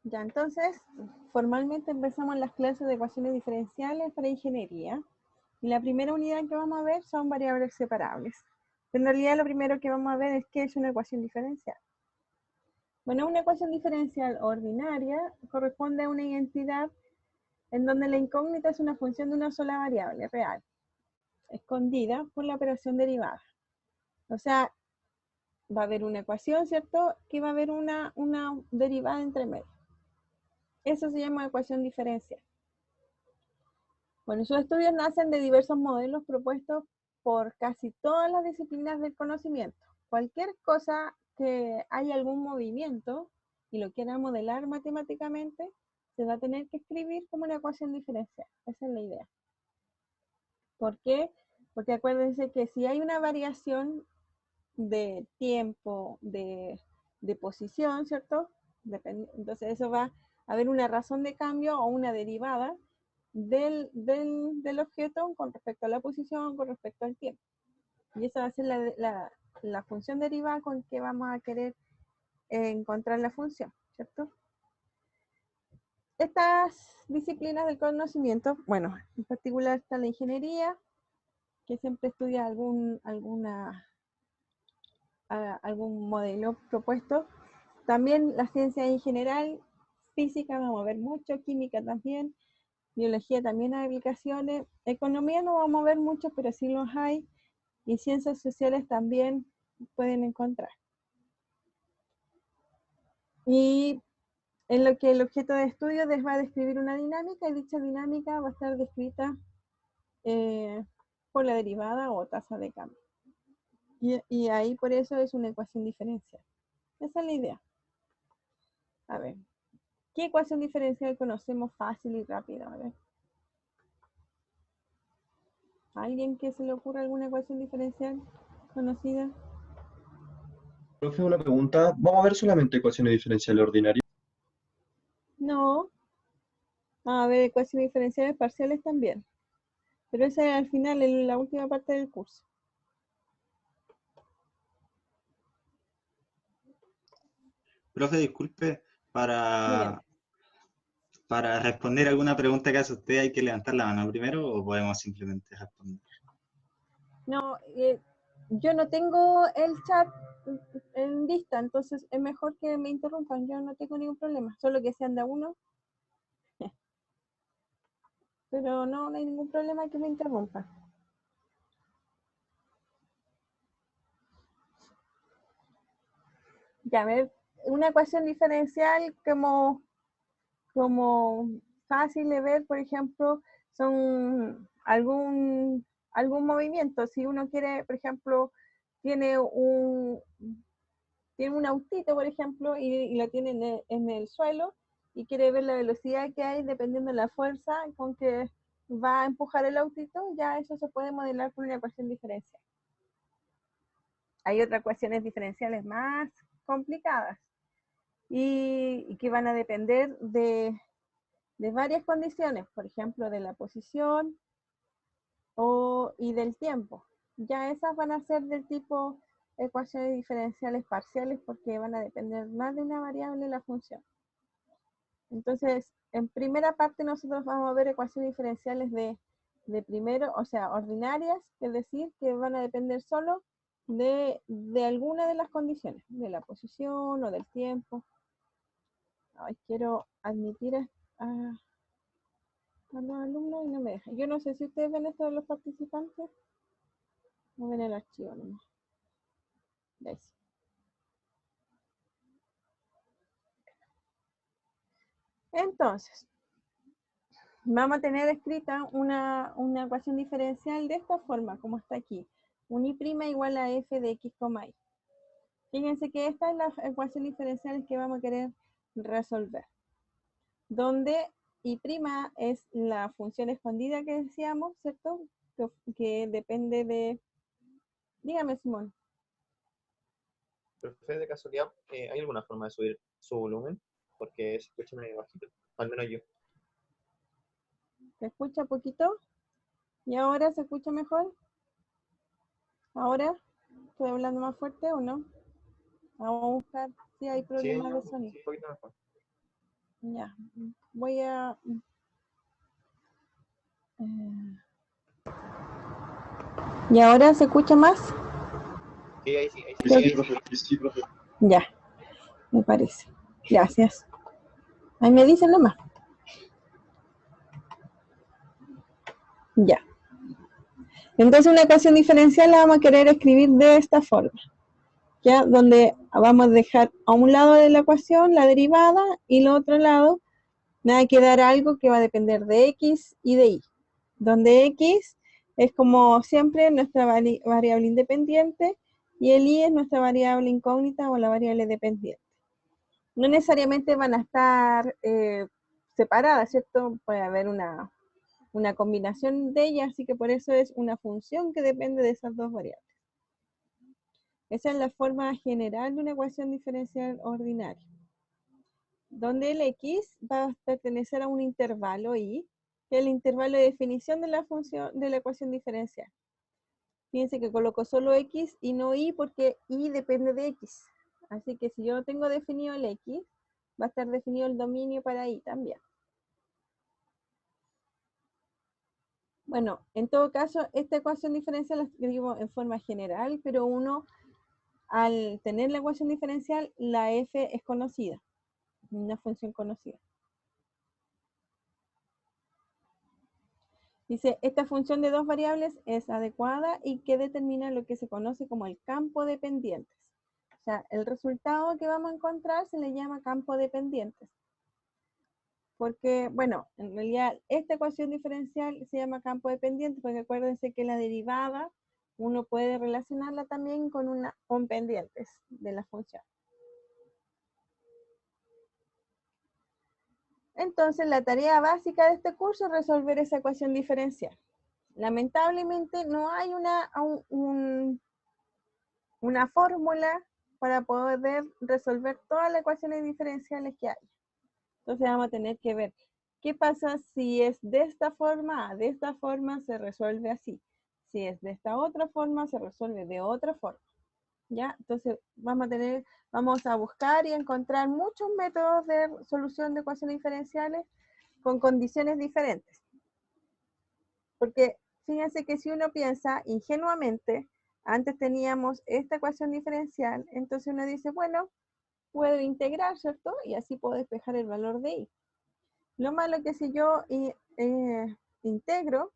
Ya, entonces, formalmente empezamos las clases de ecuaciones diferenciales para ingeniería. Y la primera unidad que vamos a ver son variables separables. En realidad lo primero que vamos a ver es qué es una ecuación diferencial. Bueno, una ecuación diferencial ordinaria corresponde a una identidad en donde la incógnita es una función de una sola variable real, escondida por la operación derivada. O sea, va a haber una ecuación, ¿cierto? Que va a haber una derivada entre medio. Eso se llama ecuación diferencial. Bueno, sus estudios nacen de diversos modelos propuestos por casi todas las disciplinas del conocimiento. Cualquier cosa que haya algún movimiento y lo quiera modelar matemáticamente, se va a tener que escribir como una ecuación diferencial. Esa es la idea. ¿Por qué? Porque acuérdense que si hay una variación de tiempo, de posición, ¿cierto? Entonces eso va a haber una razón de cambio o una derivada del objeto con respecto a la posición, con respecto al tiempo. Y esa va a ser la función derivada con que vamos a querer encontrar la función, ¿cierto? Estas disciplinas del conocimiento, bueno, en particular está la ingeniería, que siempre estudia algún modelo propuesto. También la ciencia en general, física vamos a ver mucho, química también, biología también hay aplicaciones, economía no vamos a ver mucho, pero sí los hay, y ciencias sociales también pueden encontrar. Y en lo que el objeto de estudio les va a describir una dinámica, y dicha dinámica va a estar descrita por la derivada o tasa de cambio. Y ahí por eso es una ecuación diferencial. Esa es la idea. A ver, ¿qué ecuación diferencial conocemos fácil y rápido? A ver. ¿A alguien que se le ocurra alguna ecuación diferencial conocida? Profe, una pregunta. ¿Vamos a ver solamente ecuaciones diferenciales ordinarias? No. A ver, ecuaciones diferenciales parciales también. Pero esa es al final, en la última parte del curso. Profe, disculpe, Dígame. para responder alguna pregunta que hace usted, ¿hay que levantar la mano primero o podemos simplemente responder? No, yo no tengo el chat en vista, entonces es mejor que me interrumpan. Yo no tengo ningún problema, solo que sean de uno. Pero no hay ningún problema que me interrumpan. Ya, a ver, una ecuación diferencial como fácil de ver, por ejemplo, son algún movimiento. Si uno quiere, por ejemplo, tiene tiene un autito, por ejemplo, y lo tiene en el suelo y quiere ver la velocidad que hay dependiendo de la fuerza con que va a empujar el autito, ya eso se puede modelar con una ecuación diferencial. Hay otras ecuaciones diferenciales más complicadas y que van a depender de varias condiciones, por ejemplo, de la posición y del tiempo. Ya esas van a ser del tipo ecuaciones diferenciales parciales porque van a depender más de una variable la función. Entonces, en primera parte nosotros vamos a ver ecuaciones diferenciales de primero, o sea, ordinarias, es decir, que van a depender solo de alguna de las condiciones, de la posición o del tiempo. Ay, quiero admitir a los alumnos y no me deja. Yo no sé si ustedes ven esto de los participantes o ven el archivo nomás. ¿Ves? Entonces, vamos a tener escrita una ecuación diferencial de esta forma, como está aquí. Un y' igual a f de x, y. Fíjense que esta es la ecuación diferencial que vamos a querer resolver. Donde y' es la función escondida que decíamos, ¿cierto? Que depende de... Dígame, Simón. Profe, de casualidad, ¿hay alguna forma de subir su volumen? Porque se escucha medio bajito, al menos yo. ¿Se escucha poquito? ¿Y ahora se escucha mejor? ¿Ahora? ¿Estoy hablando más fuerte o no? Vamos a buscar si hay Sí, problemas de sonido. un poquito mejor. Ya, voy a... ¿Y ahora se escucha más? Sí, ahí sí, ahí sí. Sí, profe. Sí, profe. Ya, me parece. Gracias. Ahí me dicen nomás. Ya. Entonces una ecuación diferencial la vamos a querer escribir de esta forma. ¿Ya? Donde vamos a dejar a un lado de la ecuación la derivada y al otro lado me va a quedar algo que va a depender de x y de y. Donde x es como siempre nuestra variable independiente y el y es nuestra variable incógnita o la variable dependiente. No necesariamente van a estar separadas, ¿cierto? Puede haber una combinación de ellas, así que por eso es una función que depende de esas dos variables. Esa es la forma general de una ecuación diferencial ordinaria, donde el x va a pertenecer a un intervalo y, que es el intervalo de definición de la función de la ecuación diferencial. Fíjense que coloco solo x y no y porque y depende de x. Así que si yo no tengo definido el x, va a estar definido el dominio para y también. Bueno, en todo caso, esta ecuación diferencial la escribo en forma general, pero uno, al tener la ecuación diferencial, la f es conocida, una función conocida. Dice, esta función de dos variables es adecuada y que determina lo que se conoce como el campo de pendientes. O sea, el resultado que vamos a encontrar se le llama campo de pendientes. Porque, bueno, en realidad esta ecuación diferencial se llama campo de pendientes porque acuérdense que la derivada uno puede relacionarla también con pendientes de la función. Entonces, la tarea básica de este curso es resolver esa ecuación diferencial. Lamentablemente no hay una fórmula para poder resolver todas las ecuaciones diferenciales que hay. Entonces vamos a tener que ver qué pasa si es de esta forma se resuelve así. Si es de esta otra forma, se resuelve de otra forma. ¿Ya? Entonces vamos a buscar y encontrar muchos métodos de solución de ecuaciones diferenciales con condiciones diferentes. Porque fíjense que si uno piensa ingenuamente, antes teníamos esta ecuación diferencial, entonces uno dice, bueno, puedo integrar, ¿cierto? Y así puedo despejar el valor de y. Lo malo es que si yo integro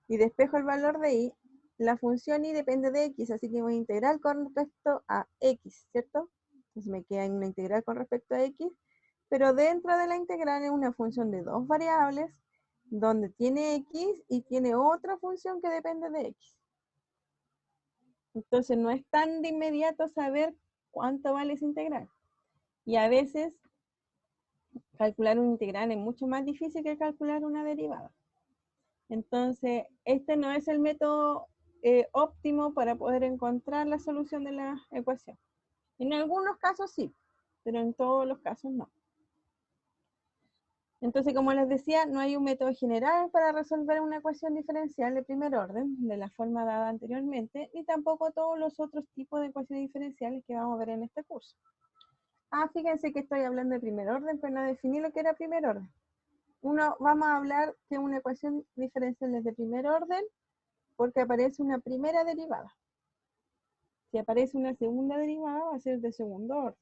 y despejo el valor de y, la función y depende de x, así que voy a integrar con respecto a x, ¿cierto? Entonces me queda una integral con respecto a x, pero dentro de la integral es una función de dos variables, donde tiene x y tiene otra función que depende de x. Entonces no es tan de inmediato saber cuánto vale esa integral. Y a veces calcular una integral es mucho más difícil que calcular una derivada. Entonces, este no es el método óptimo para poder encontrar la solución de la ecuación. En algunos casos sí, pero en todos los casos no. Entonces, como les decía, no hay un método general para resolver una ecuación diferencial de primer orden, de la forma dada anteriormente, ni tampoco todos los otros tipos de ecuaciones diferenciales que vamos a ver en este curso. Fíjense que estoy hablando de primer orden, pero no definí lo que era primer orden. Vamos a hablar que una ecuación diferencial es de primer orden porque aparece una primera derivada. Si aparece una segunda derivada, va a ser de segundo orden.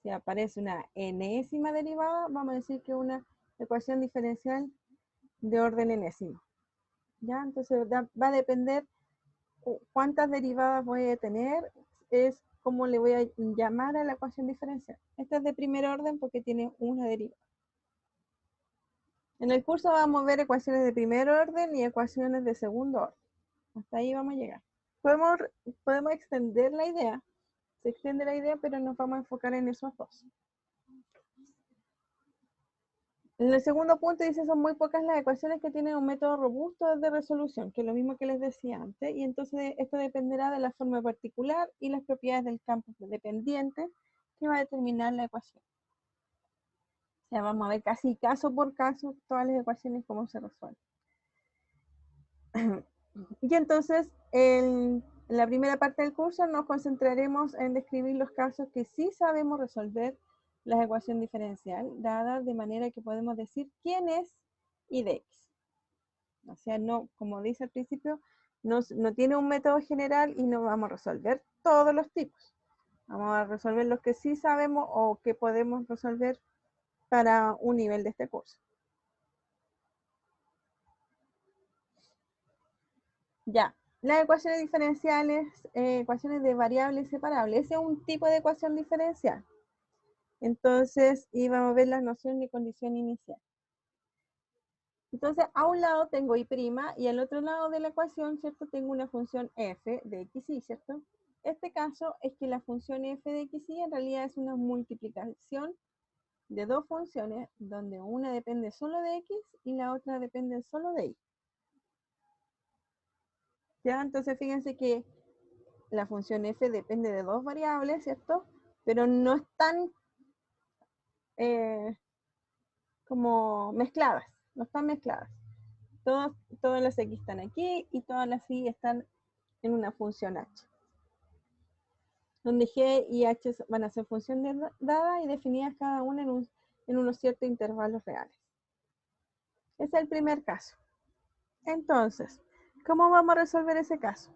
Si aparece una enésima derivada, vamos a decir que es una ecuación diferencial de orden enésimo. ¿Ya? Entonces va a depender cuántas derivadas voy a tener, es cómo le voy a llamar a la ecuación diferencial. Esta es de primer orden porque tiene una derivada. En el curso vamos a ver ecuaciones de primer orden y ecuaciones de segundo orden. Hasta ahí vamos a llegar. Podemos extender la idea, se extiende la idea, pero nos vamos a enfocar en esos dos. En el segundo punto dice, son muy pocas las ecuaciones que tienen un método robusto de resolución, que es lo mismo que les decía antes, y entonces esto dependerá de la forma particular y las propiedades del campo dependiente que va a determinar la ecuación. O sea, vamos a ver casi caso por caso todas las ecuaciones cómo se resuelven. Y entonces, en la primera parte del curso nos concentraremos en describir los casos que sí sabemos resolver la ecuación diferencial dada de manera que podemos decir quién es y de x. O sea, no, como dice al principio, no tiene un método general y no vamos a resolver todos los tipos. Vamos a resolver los que sí sabemos o que podemos resolver para un nivel de este curso. Ya, las ecuaciones diferenciales, ecuaciones de variables separables, ese es un tipo de ecuación diferencial. Entonces, y vamos a ver las nociones de condición inicial. Entonces, a un lado tengo y' y al otro lado de la ecuación, ¿cierto? Tengo una función f de x, y, ¿cierto? Este caso es que la función f de x, y en realidad es una multiplicación de dos funciones, donde una depende solo de x y la otra depende solo de y. ¿Ya? Entonces, fíjense que la función f depende de dos variables, ¿cierto? Pero no están como mezcladas, no están mezcladas. Todas las x están aquí y todas las y están en una función h, donde g y h van a ser funciones dadas y definidas cada una en unos ciertos intervalos reales. Ese es el primer caso. Entonces, ¿cómo vamos a resolver ese caso?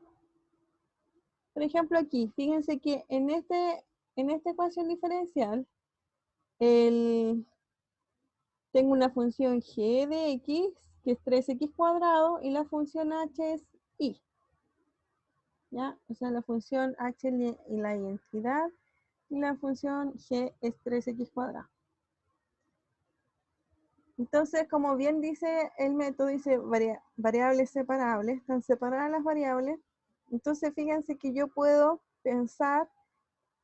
Por ejemplo, aquí, fíjense que en esta ecuación diferencial, tengo una función g de x, que es 3x cuadrado, y la función h es y. ¿Ya? O sea, la función h y la identidad, y la función g es 3x cuadrado. Entonces, como bien dice el método, dice variables separables, están separadas las variables. Entonces, fíjense que yo puedo pensar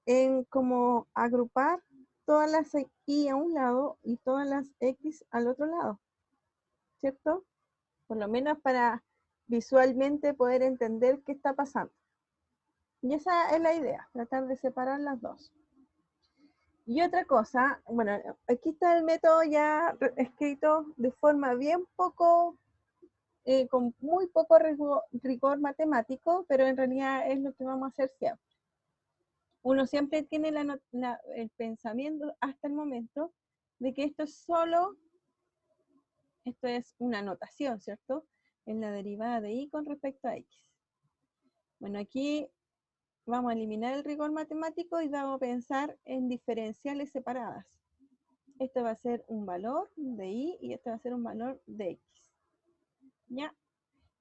en cómo agrupar todas las y a un lado y todas las x al otro lado, ¿cierto? Por lo menos para visualmente poder entender qué está pasando. Y esa es la idea, tratar de separar las dos. Y otra cosa, bueno, aquí está el método ya escrito de forma bien poco, con muy poco rigor matemático, pero en realidad es lo que vamos a hacer siempre. Uno siempre tiene el pensamiento hasta el momento de que esto es una notación, ¿cierto? En la derivada de y con respecto a x. Bueno, aquí vamos a eliminar el rigor matemático y vamos a pensar en diferenciales separadas. Esto va a ser un valor de y este va a ser un valor de x. ¿Ya?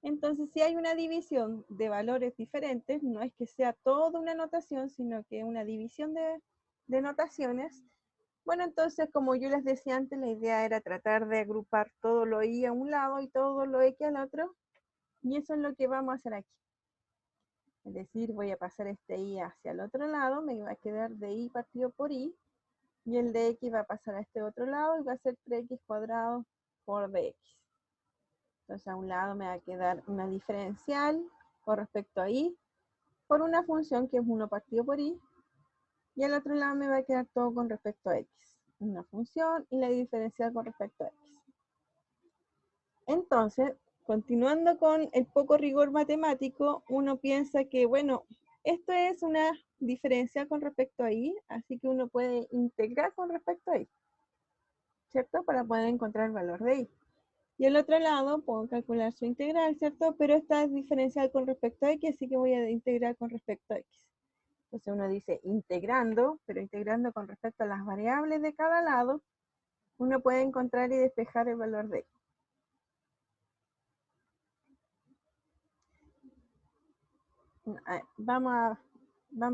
Entonces, si hay una división de valores diferentes, no es que sea toda una notación, sino que una división de notaciones. Bueno, entonces, como yo les decía antes, la idea era tratar de agrupar todo lo y a un lado y todo lo x al otro. Y eso es lo que vamos a hacer aquí. Es decir, voy a pasar este y hacia el otro lado, me va a quedar de y partido por y, y el de x va a pasar a este otro lado y va a ser 3x cuadrado por dx. Entonces a un lado me va a quedar una diferencial con respecto a y por una función que es 1 partido por y, y al otro lado me va a quedar todo con respecto a x. Una función y la diferencial con respecto a x. Entonces, continuando con el poco rigor matemático, uno piensa que, bueno, esto es una diferencial con respecto a y, así que uno puede integrar con respecto a y, ¿cierto? Para poder encontrar el valor de y. Y al otro lado puedo calcular su integral, ¿cierto? Pero esta es diferencial con respecto a x, así que voy a integrar con respecto a x. Entonces uno dice integrando, pero integrando con respecto a las variables de cada lado, uno puede encontrar y despejar el valor de x. Vamos a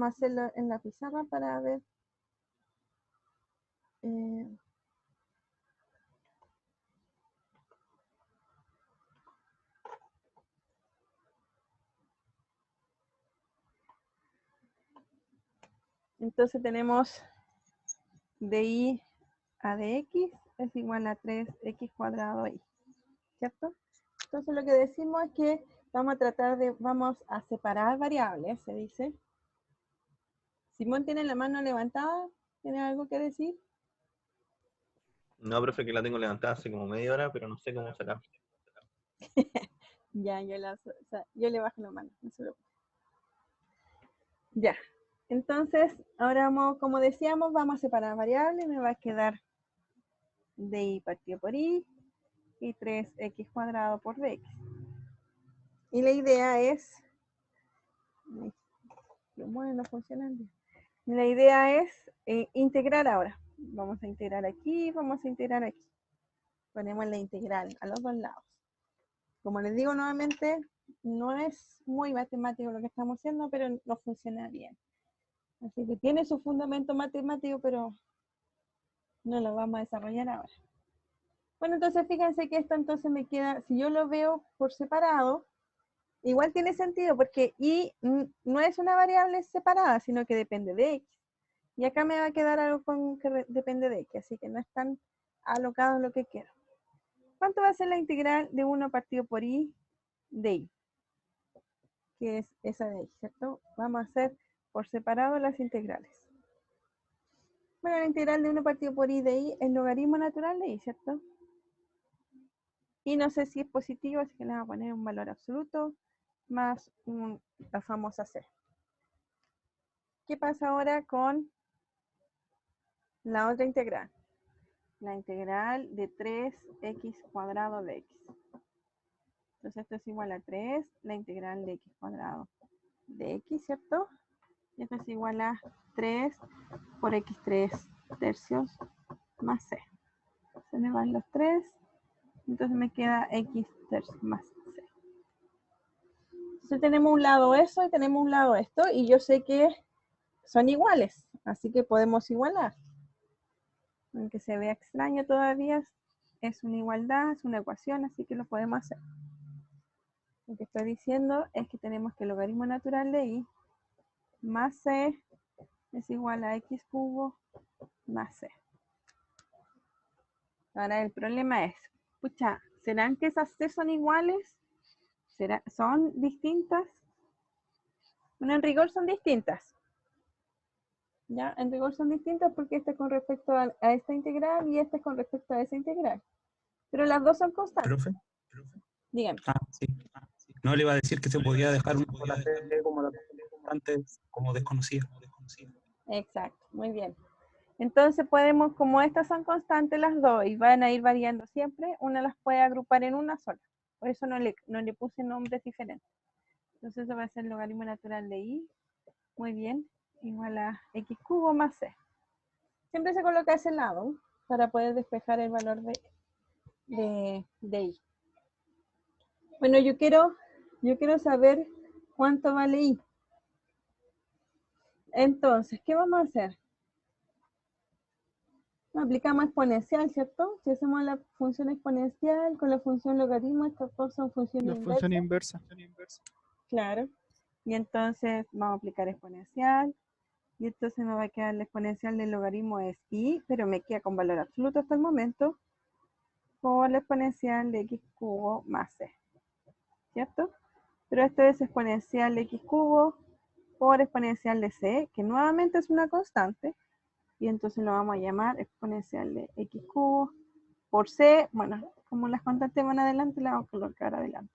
hacerlo en la pizarra para ver. Entonces tenemos de y a de x es igual a 3x cuadrado y, ¿cierto? Entonces lo que decimos es que vamos a separar variables, se dice. Simón tiene la mano levantada, ¿tiene algo que decir? No, profe, que la tengo levantada hace como media hora, pero no sé cómo sacar. Ya, yo le bajo la mano, no se preocupe. Ya, Entonces, ahora vamos, como decíamos, vamos a separar variables. Me va a quedar DI partido por I y 3x cuadrado por dx. Y la idea es, bueno, funcionan bien. La idea es integrar ahora. Vamos a integrar aquí, vamos a integrar aquí. Ponemos la integral a los dos lados. Como les digo nuevamente, no es muy matemático lo que estamos haciendo, pero no funciona bien. Así que tiene su fundamento matemático, pero no lo vamos a desarrollar ahora. Bueno, entonces fíjense que esto entonces me queda, si yo lo veo por separado, igual tiene sentido porque y no es una variable separada, sino que depende de x. Y acá me va a quedar algo con que depende de x, así que no es tan alocado lo que quiero. ¿Cuánto va a ser la integral de 1 partido por i de i? Que es esa de ahí, ¿cierto? Vamos a hacer por separado las integrales. Bueno, la integral de 1 partido por i de i es logaritmo natural de i, ¿cierto? Y no sé si es positivo, así que le vamos a poner un valor absoluto más la famosa c. ¿Qué pasa ahora con la otra integral? La integral de 3x cuadrado de x. Entonces esto es igual a 3, la integral de x cuadrado de x, ¿cierto? Y esto es igual a 3 por x3 tercios más c. Se me van los 3, entonces me queda x tercios más c. Entonces tenemos un lado eso y tenemos un lado esto, y yo sé que son iguales, así que podemos igualar. Aunque se vea extraño todavía, es una igualdad, es una ecuación, así que lo podemos hacer. Lo que estoy diciendo es que tenemos que el logaritmo natural de i más c es igual a x cubo más c. Ahora el problema es, pucha, ¿serán que esas c son iguales? ¿Son distintas? Bueno, en rigor son distintas. ¿Ya? En rigor son distintas porque esta es con respecto a esta integral y esta es con respecto a esa integral. Pero las dos son constantes. Profe. Dígame. Sí. No le iba a decir que se podía dejar una sola C como la constante, como desconocida. Exacto, muy bien. Entonces podemos, como estas son constantes las dos y van a ir variando siempre, una las puede agrupar en una sola. Por eso no le puse nombres diferentes. Entonces eso va a ser el logaritmo natural de i, muy bien, igual a x cubo más c. Siempre se coloca ese lado para poder despejar el valor de i. Bueno, yo quiero saber cuánto vale i. Entonces, ¿qué vamos a hacer? Aplicamos exponencial, ¿cierto? Si hacemos la función exponencial con la función logaritmo, estas dos son funciones La función inversas. inversa. Claro. Y entonces vamos a aplicar exponencial. Y entonces me va a quedar la exponencial del logaritmo es i, pero me queda con valor absoluto hasta el momento, por la exponencial de x cubo más c. ¿Cierto? Pero esto es exponencial de x cubo por exponencial de c, que nuevamente es una constante. Y entonces lo vamos a llamar exponencial de x cubo por c. Bueno, como las constantes van adelante, la vamos a colocar adelante.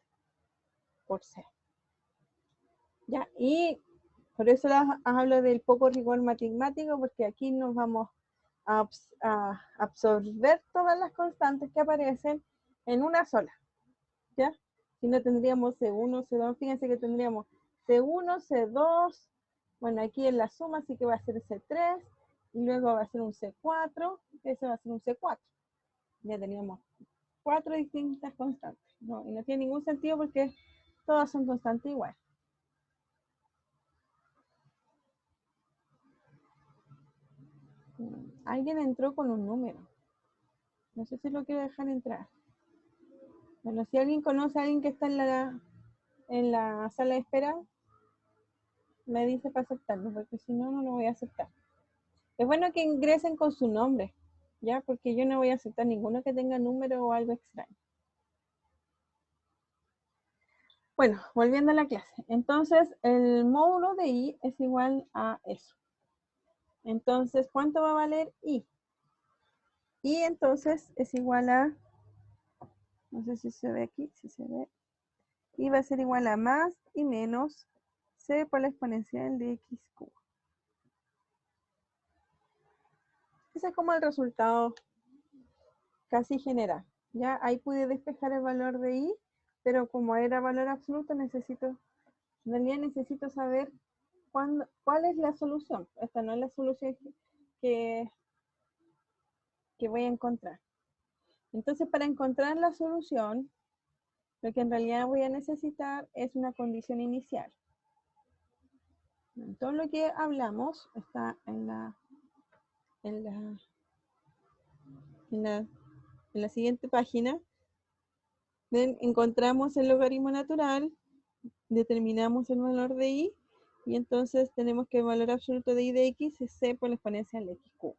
Por c. Ya, y por eso les hablo del poco rigor matemático, porque aquí nos vamos a absorber todas las constantes que aparecen en una sola. ¿Ya? Si no tendríamos C1, C2, fíjense que tendríamos C1, C2, bueno, aquí en la suma, así que va a ser C3, y luego va a ser un C4, ese va a ser un C4. Ya teníamos 4 distintas constantes. No, y no tiene ningún sentido porque todas son constantes igual. Alguien entró con un número. No sé si lo quiero dejar entrar. Bueno, si alguien conoce a alguien que está en la sala de espera, me dice para aceptarlo, porque si no, no lo voy a aceptar. Es bueno que ingresen con su nombre, ¿ya? Porque yo no voy a aceptar ninguno que tenga número o algo extraño. Bueno, volviendo a la clase. Entonces, el módulo de i es igual a eso. Entonces, ¿cuánto va a valer i? Y entonces es igual a, no sé si se ve aquí, si se ve, y va a ser igual a más y menos c por la exponencial de x cubo. ese es como el resultado casi general. Ya ahí pude despejar el valor de i, pero como era valor absoluto, en realidad necesito saber cuál es la solución. Esta no es la solución que voy a encontrar. Entonces, para encontrar la solución, lo que en realidad voy a necesitar es una condición inicial. Todo lo que hablamos está en la siguiente página. Ven, encontramos el logaritmo natural, determinamos el valor de i, y entonces tenemos que el valor absoluto de i de x es c por la exponencial de x cubo.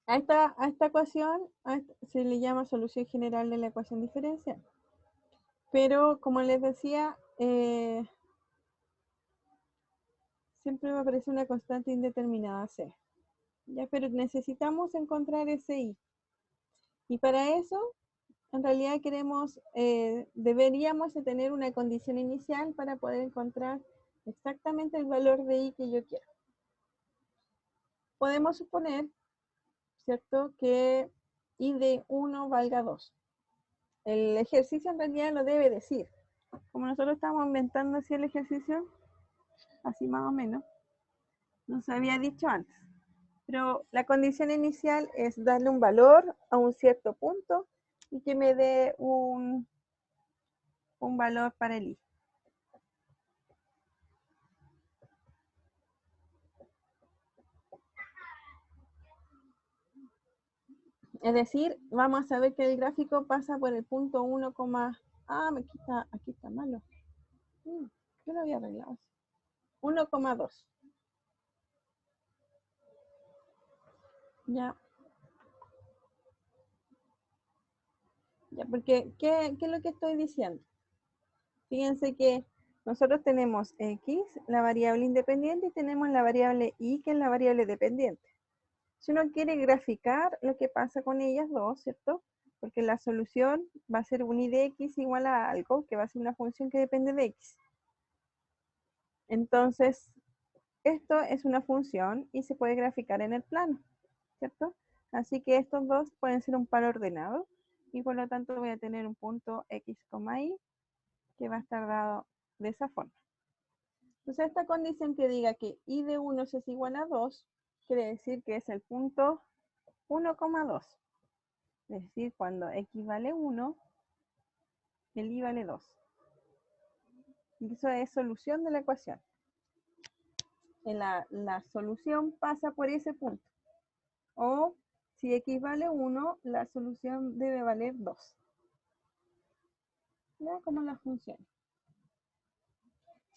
A esta ecuación se le llama solución general de la ecuación diferencial. Pero, como les decía, siempre me aparece una constante indeterminada c. ¿Ya? Pero necesitamos encontrar ese i. Y para eso, en realidad deberíamos de tener una condición inicial para poder encontrar exactamente el valor de i que yo quiero. Podemos suponer, ¿cierto?, que i de 1 valga 2. El ejercicio en realidad lo debe decir. Como nosotros estamos inventando así el ejercicio, así más o menos, nos había dicho antes. Pero la condición inicial es darle un valor a un cierto punto y que me dé un valor para el i. Es decir, vamos a saber que el gráfico pasa por el punto 1, aquí está malo. Yo lo había arreglado. 1,2. Ya. Ya, porque, ¿qué es lo que estoy diciendo? Fíjense que nosotros tenemos x, la variable independiente, y tenemos la variable y, que es la variable dependiente. Si uno quiere graficar lo que pasa con ellas dos, ¿cierto? Porque la solución va a ser un i de x igual a algo, que va a ser una función que depende de x. Entonces, esto es una función y se puede graficar en el plano, ¿cierto? Así que estos dos pueden ser un par ordenado, y por lo tanto voy a tener un punto x, y, que va a estar dado de esa forma. Entonces, esta condición que diga que i de 1 es igual a 2, quiere decir que es el punto 1,2. Es decir, cuando x vale 1, el i vale 2. Y eso es solución de la ecuación. La solución pasa por ese punto. O, si x vale 1, la solución debe valer 2. ¿Ya? Como la función.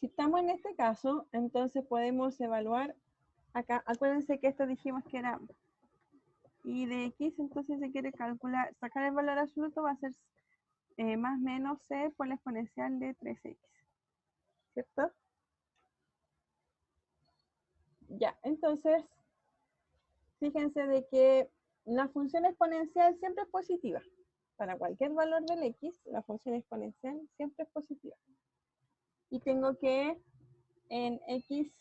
Si estamos en este caso, entonces podemos evaluar acá. Acuérdense que esto dijimos que era i de x, entonces se quiere calcular, sacar el valor absoluto va a ser más menos c por la exponencial de 3x. ¿Cierto? Ya, entonces, fíjense de que la función exponencial siempre es positiva. Para cualquier valor del x, la función exponencial siempre es positiva. Y tengo que en x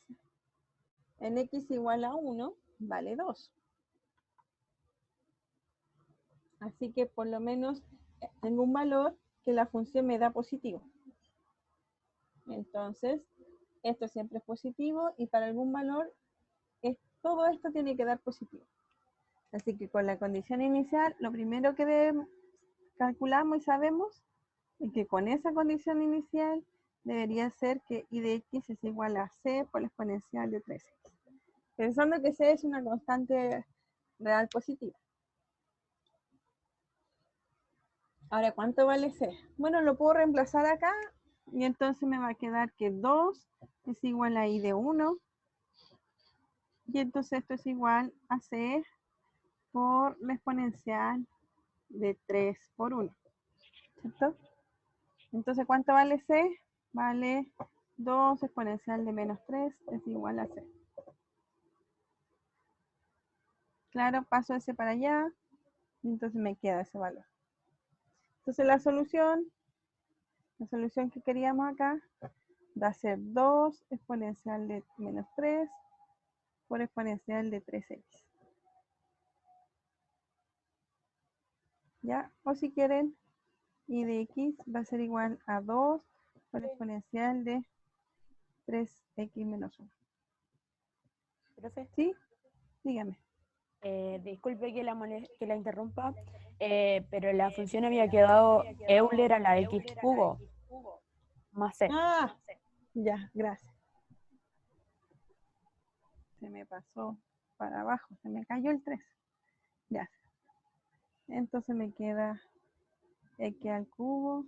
igual a 1, vale 2. Así que por lo menos tengo un valor que la función me da positivo. Entonces, esto siempre es positivo y para algún valor todo esto tiene que dar positivo. Así que con la condición inicial, lo primero que calculamos y sabemos es que con esa condición inicial debería ser que i de x es igual a c por la exponencial de 3x. Pensando que c es una constante real positiva. Ahora, ¿cuánto vale c? Bueno, lo puedo reemplazar acá y entonces me va a quedar que 2 es igual a i de 1. Y entonces esto es igual a c por la exponencial de 3 por 1. ¿Cierto? Entonces, ¿cuánto vale c? Vale 2 exponencial de menos 3 es igual a c. Claro, paso ese para allá. Y entonces me queda ese valor. Entonces la solución que queríamos acá va a ser 2 exponencial de menos 3 por exponencial de 3x. ¿Ya? O si quieren, y de x va a ser igual a 2 por exponencial de 3x menos 1. Profe, ¿Sí? Dígame. disculpe que la interrumpa, pero la función había quedado Euler a la x cubo más c. Ah, ya, gracias. Se me pasó para abajo, se me cayó el 3. Ya. Entonces me queda x al cubo.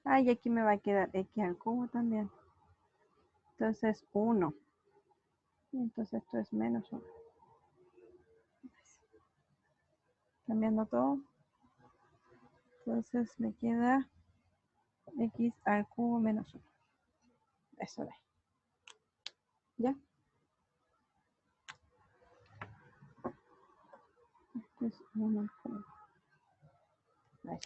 Ah, y aquí me va a quedar x al cubo también. Entonces 1. Entonces esto es menos 1. Cambiando todo. Entonces me queda x al cubo menos 1. Eso de ahí. ¿Ya? Esto es 1 al cubo. Ahí.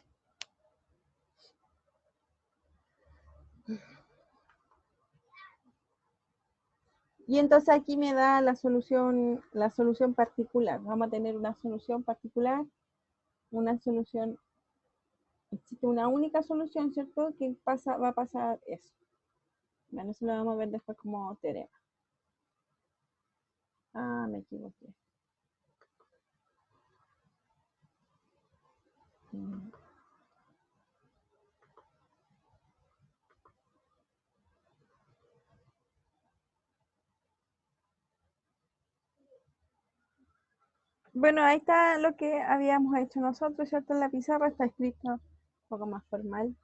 Y entonces aquí me da la solución particular. Vamos a tener una solución particular, una solución, existe una única solución, ¿cierto? Que va a pasar eso. Bueno, eso lo vamos a ver después como teorema. Ah, me equivoqué. Bueno, ahí está lo que habíamos hecho nosotros, ¿cierto? En la pizarra está escrito un poco más formal,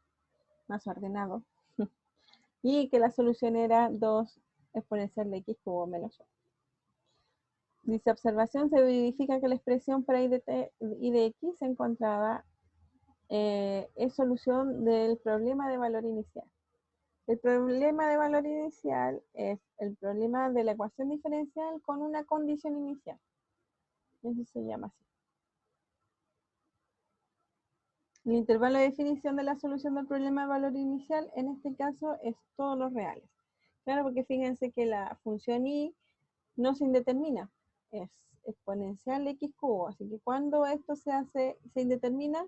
más ordenado. Y que la solución era 2 exponencial de x cubo menos 1. Dice observación, se verifica que la expresión para y de x encontrada es solución del problema de valor inicial. El problema de valor inicial es el problema de la ecuación diferencial con una condición inicial. Eso se llama así. El intervalo de definición de la solución del problema de valor inicial, en este caso, es todos los reales. Claro, porque fíjense que la función y no se indetermina, es exponencial de x cubo, así que cuando esto se indetermina,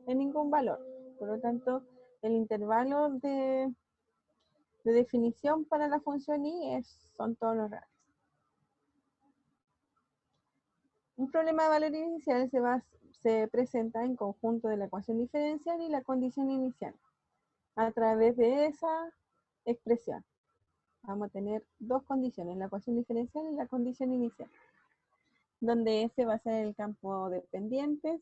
en ningún valor. Por lo tanto, el intervalo de definición para la función y son todos los reales. Un problema de valor inicial se presenta en conjunto de la ecuación diferencial y la condición inicial. A través de esa expresión vamos a tener dos condiciones, la ecuación diferencial y la condición inicial, donde S va a ser el campo de pendientes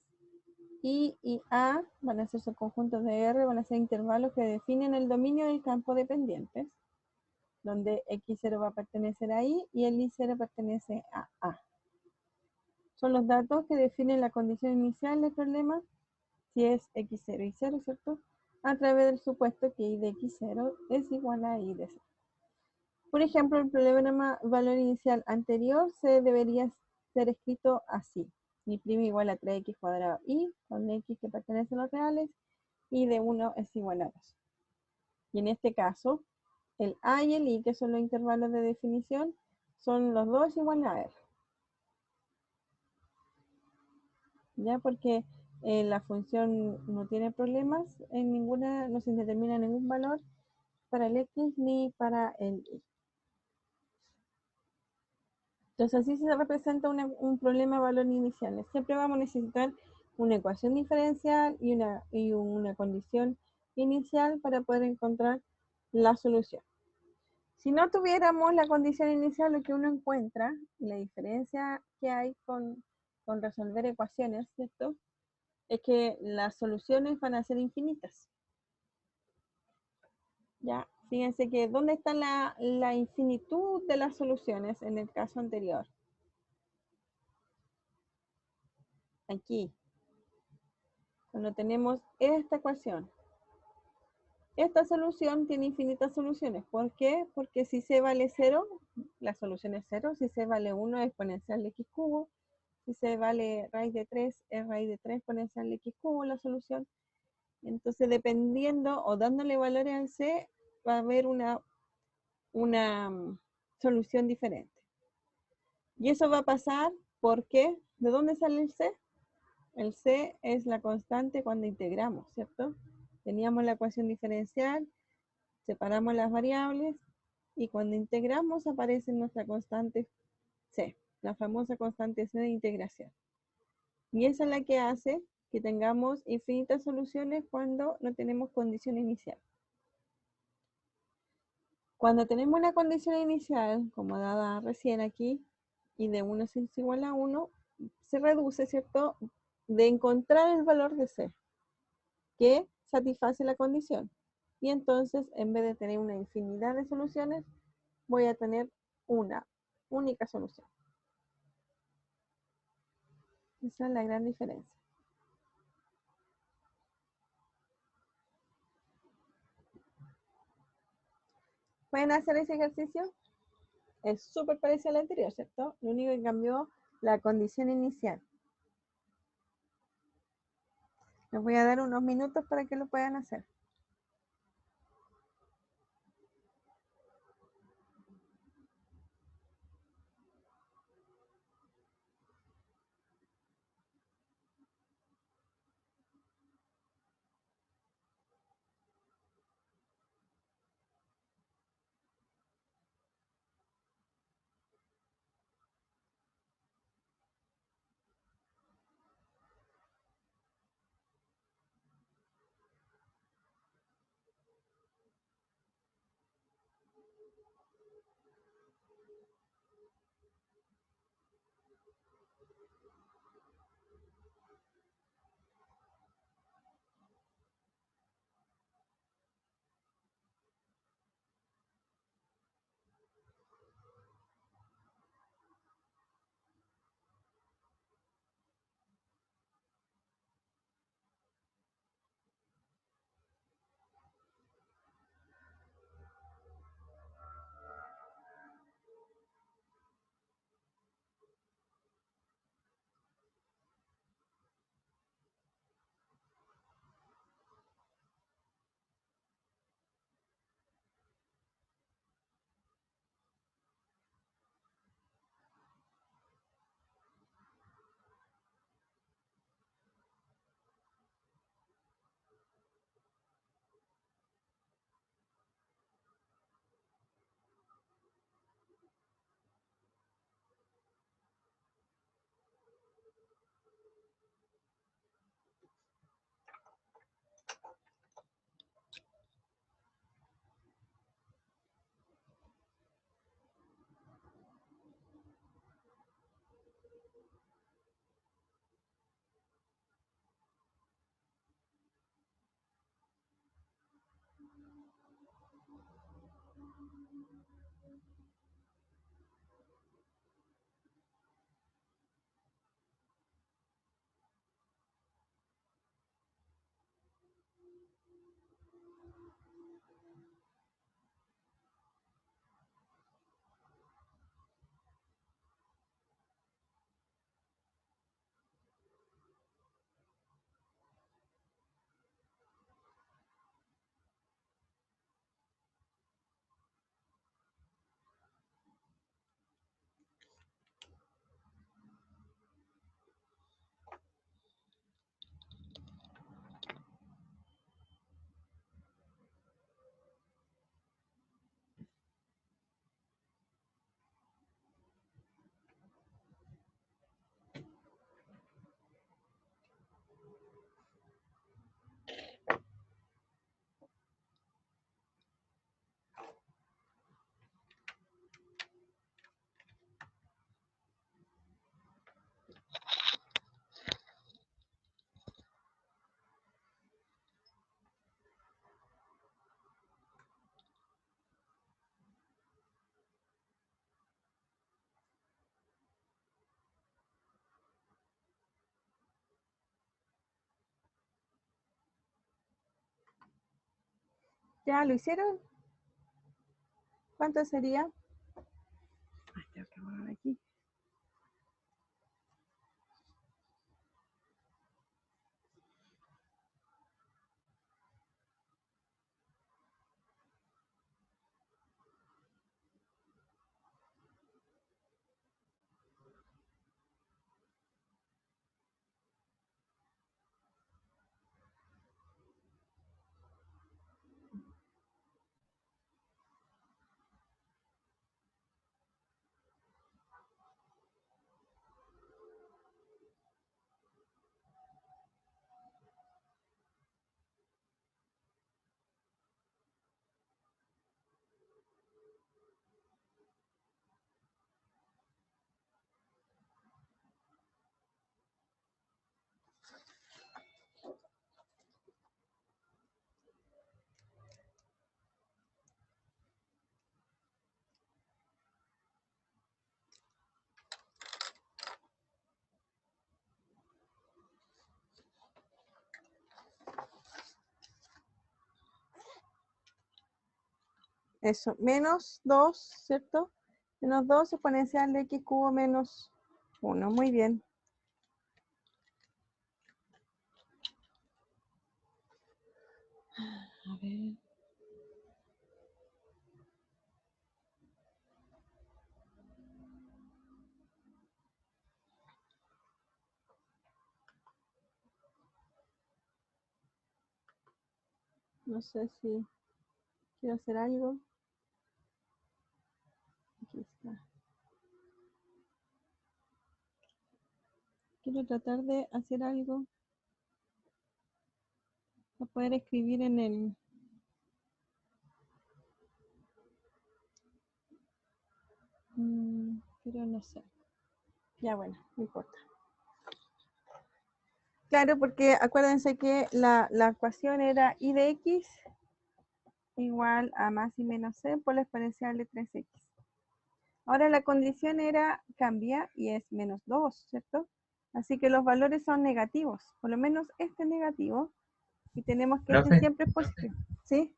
y A van a ser subconjuntos de R, van a ser intervalos que definen el dominio del campo de pendientes, donde X0 va a pertenecer a I y el I0 pertenece a A. Son los datos que definen la condición inicial del problema, si es X0 y 0, ¿cierto? A través del supuesto que I de X0 es igual a I de 0. Por ejemplo, el problema valor inicial anterior se debería ser escrito así. I' igual a 3x cuadrado I, con X que pertenece a los reales, y de 1 es igual a 2. Y en este caso, el A y el I, que son los intervalos de definición, son los dos iguales a R. ¿Ya? Porque la función no tiene problemas en ninguna, no se determina ningún valor para el X ni para el Y. Entonces así se representa un problema de valor inicial. Siempre vamos a necesitar una ecuación diferencial y una condición inicial para poder encontrar la solución. Si no tuviéramos la condición inicial, lo que uno encuentra, y la diferencia que hay con resolver ecuaciones, ¿cierto? Es que las soluciones van a ser infinitas. ¿Ya? Fíjense que ¿dónde está la infinitud de las soluciones en el caso anterior? Aquí. Cuando tenemos esta ecuación. Esta solución tiene infinitas soluciones. ¿Por qué? Porque si c vale 0, la solución es 0. Si c vale 1, es exponencial de x cubo. Si c vale raíz de 3, es raíz de 3 exponencial de x cubo la solución. Entonces, dependiendo o dándole valores al C, va a haber una solución diferente. Y eso va a pasar porque, ¿de dónde sale el C? El C es la constante cuando integramos, ¿cierto? Teníamos la ecuación diferencial, separamos las variables y cuando integramos aparece nuestra constante C, la famosa constante C de integración. Y esa es la que hace que tengamos infinitas soluciones cuando no tenemos condición inicial. Cuando tenemos una condición inicial, como dada recién aquí, y de 1 es igual a 1, se reduce, ¿cierto?, de encontrar el valor de C, que satisface la condición. Y entonces, en vez de tener una infinidad de soluciones, voy a tener una única solución. Esa es la gran diferencia. ¿Pueden hacer ese ejercicio? Es súper parecido al anterior, ¿cierto? Lo único que cambió la condición inicial. Les voy a dar unos minutos para que lo puedan hacer. ¿Ya lo hicieron? ¿Cuánto sería? Ay, tengo que borrar aquí. eso, menos 2, ¿cierto? Menos 2 exponencial de x cubo menos 1. Muy bien. A ver. No sé si quiero hacer algo. Aquí está. Quiero tratar de hacer algo para poder escribir en el... pero no sé. Ya bueno, no importa. Claro, porque acuérdense que la ecuación era y de x igual a más y menos c por la exponencial de 3x. Ahora la condición era cambia y es menos 2, ¿cierto? Así que los valores son negativos. Por lo menos este es negativo. Y tenemos que este Profe, siempre es positivo. ¿Sí?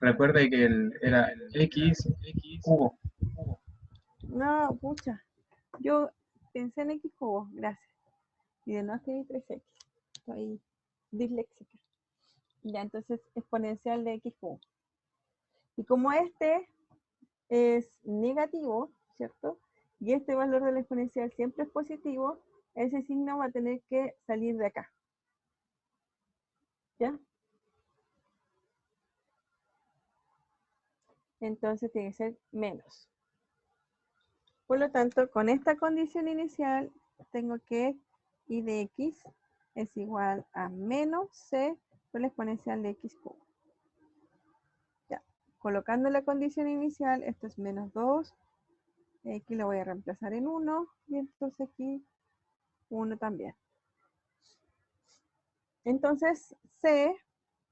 recuerde que era x cubo. No, pucha. Yo pensé en x cubo, gracias. Y de no escribí 3x. Estoy disléxica. Ya, entonces exponencial de x cubo. Y como este es negativo, ¿cierto? Y este valor de la exponencial siempre es positivo, ese signo va a tener que salir de acá. ¿Ya? Entonces tiene que ser menos. Por lo tanto, con esta condición inicial, tengo que y de x es igual a menos c por la exponencial de x cubo. Ya. Colocando la condición inicial, esto es menos 2. Aquí lo voy a reemplazar en 1. Y entonces aquí 1 también. Entonces, c,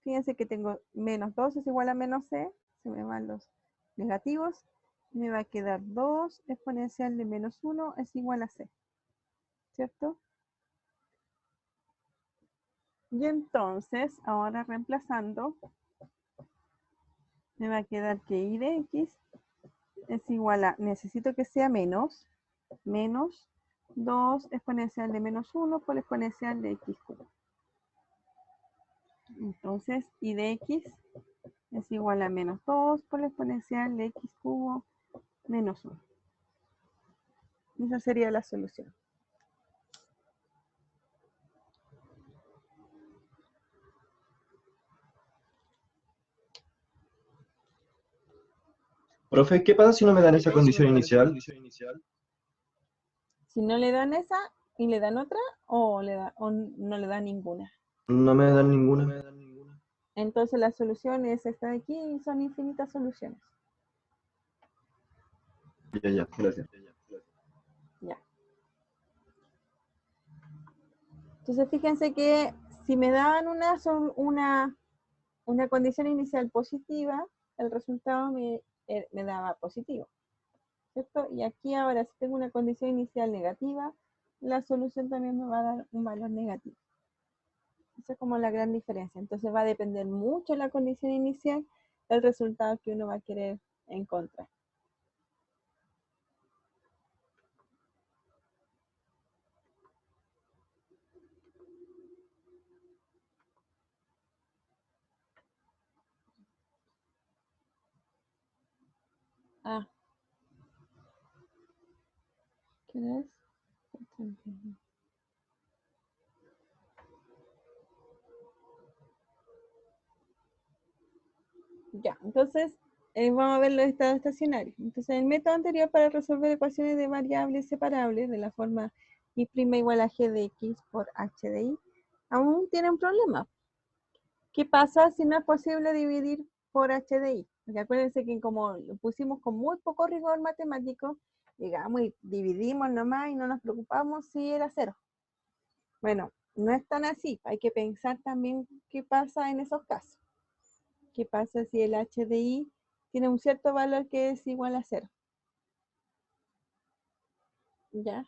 fíjense que tengo menos 2 es igual a menos c. Se me van los negativos. Me va a quedar 2 exponencial de menos 1 es igual a c. ¿Cierto? Y entonces, ahora reemplazando, me va a quedar que y de x es igual a, necesito que sea menos 2 exponencial de menos 1 por la exponencial de x cubo. Entonces, y de x es igual a menos 2 por la exponencial de x cubo menos 1. Esa sería la solución. Profe, ¿qué pasa si no me dan esa condición inicial? Si no le dan esa y le dan otra, o no le dan ninguna. No me dan ninguna. Entonces la solución es esta de aquí y son infinitas soluciones. Ya, gracias. Ya. Entonces fíjense que si me daban una condición inicial positiva, el resultado me daba positivo, ¿cierto? Y aquí ahora si tengo una condición inicial negativa, la solución también me va a dar un valor negativo. Esa es como la gran diferencia. Entonces va a depender mucho la condición inicial del resultado que uno va a querer encontrar. Ah. ¿Qué es? Ya, entonces vamos a ver los estados estacionarios. Entonces, el método anterior para resolver ecuaciones de variables separables de la forma y' igual a g de x por h de y, aún tiene un problema. ¿Qué pasa si no es posible dividir por h de y? Porque acuérdense que como lo pusimos con muy poco rigor matemático, llegamos y dividimos nomás y no nos preocupamos si era 0. Bueno, no es tan así. Hay que pensar también qué pasa en esos casos. ¿Qué pasa si el h de y tiene un cierto valor que es igual a 0? ¿Ya?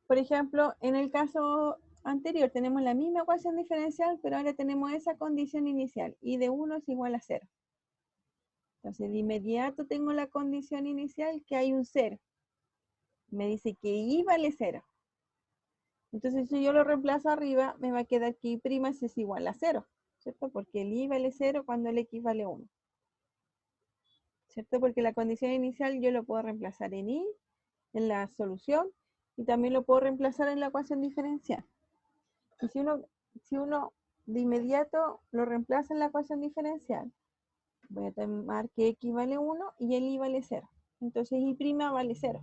Por ejemplo, en el caso anterior tenemos la misma ecuación diferencial, pero ahora tenemos esa condición inicial, y de 1 es igual a 0. Entonces, de inmediato tengo la condición inicial que hay un 0. Me dice que y vale 0. Entonces, si yo lo reemplazo arriba, me va a quedar que y' es igual a 0, ¿cierto? Porque el y vale 0 cuando el x vale 1. ¿Cierto? Porque la condición inicial yo lo puedo reemplazar en y, en la solución, y también lo puedo reemplazar en la ecuación diferencial. Y si uno de inmediato lo reemplaza en la ecuación diferencial, voy a tomar que x vale 1 y el y vale 0. Entonces y' vale 0.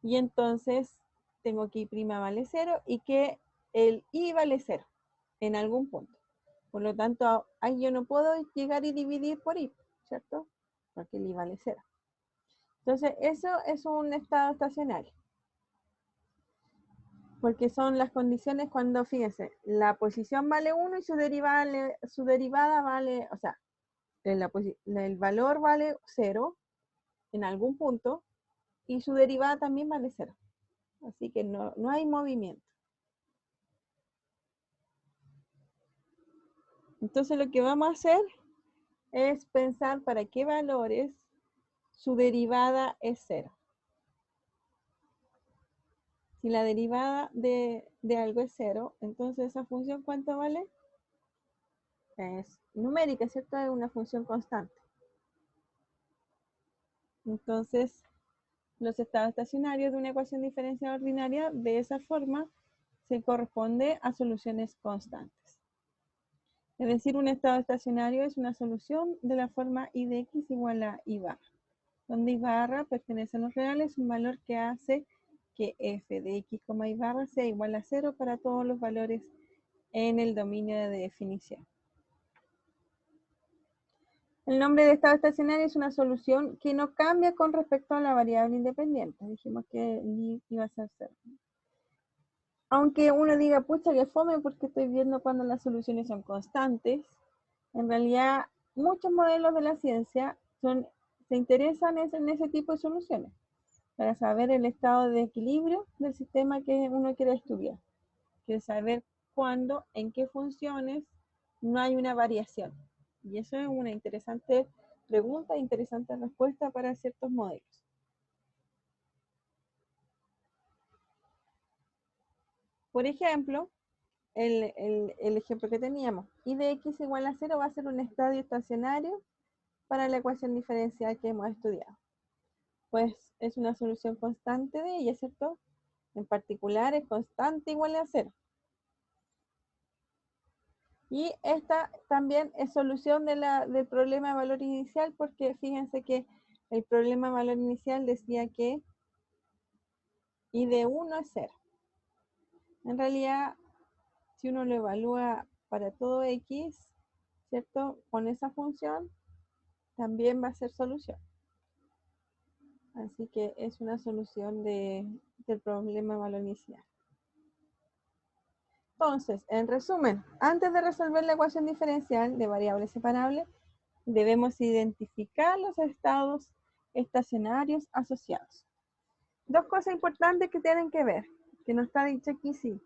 Y entonces tengo que y' vale 0 y que el y vale 0 en algún punto. Por lo tanto, ahí yo no puedo llegar y dividir por y, ¿cierto? Porque el y vale 0. Entonces, eso es un estado estacionario. Porque son las condiciones cuando, fíjense, la posición vale 1 y su derivada vale, o sea, el valor vale 0 en algún punto y su derivada también vale 0. Así que no hay movimiento. Entonces lo que vamos a hacer es pensar para qué valores su derivada es 0. Si la derivada de algo es 0, entonces esa función ¿cuánto vale? Es numérica, ¿cierto? Es una función constante. Entonces, los estados estacionarios de una ecuación diferencial ordinaria de esa forma se corresponde a soluciones constantes. Es decir, un estado estacionario es una solución de la forma y de x igual a y barra, donde y barra pertenece a los reales, un valor que hace que f de x, y barra sea igual a 0 para todos los valores en el dominio de definición. El nombre de estado estacionario es una solución que no cambia con respecto a la variable independiente. Dijimos que y iba a ser 0. Aunque uno diga, pucha, que fome porque estoy viendo cuando las soluciones son constantes, en realidad muchos modelos de la ciencia se interesan en ese tipo de soluciones, para saber el estado de equilibrio del sistema que uno quiere estudiar. Quiere saber cuándo, en qué funciones no hay una variación. Y eso es una interesante pregunta, interesante respuesta para ciertos modelos. Por ejemplo, el ejemplo que teníamos, y de x igual a 0 va a ser un estadio estacionario para la ecuación diferencial que hemos estudiado. Pues es una solución constante de ella, ¿cierto? En particular es constante igual a 0. Y esta también es solución del problema de valor inicial, porque fíjense que el problema de valor inicial decía que y de 1 es 0. En realidad, si uno lo evalúa para todo x, ¿cierto? Con esa función, también va a ser solución. Así que es una solución del problema de valor inicial. Entonces, en resumen, antes de resolver la ecuación diferencial de variables separables, debemos identificar los estados estacionarios asociados. Dos cosas importantes que tienen que ver, que no está dicho aquí, sí.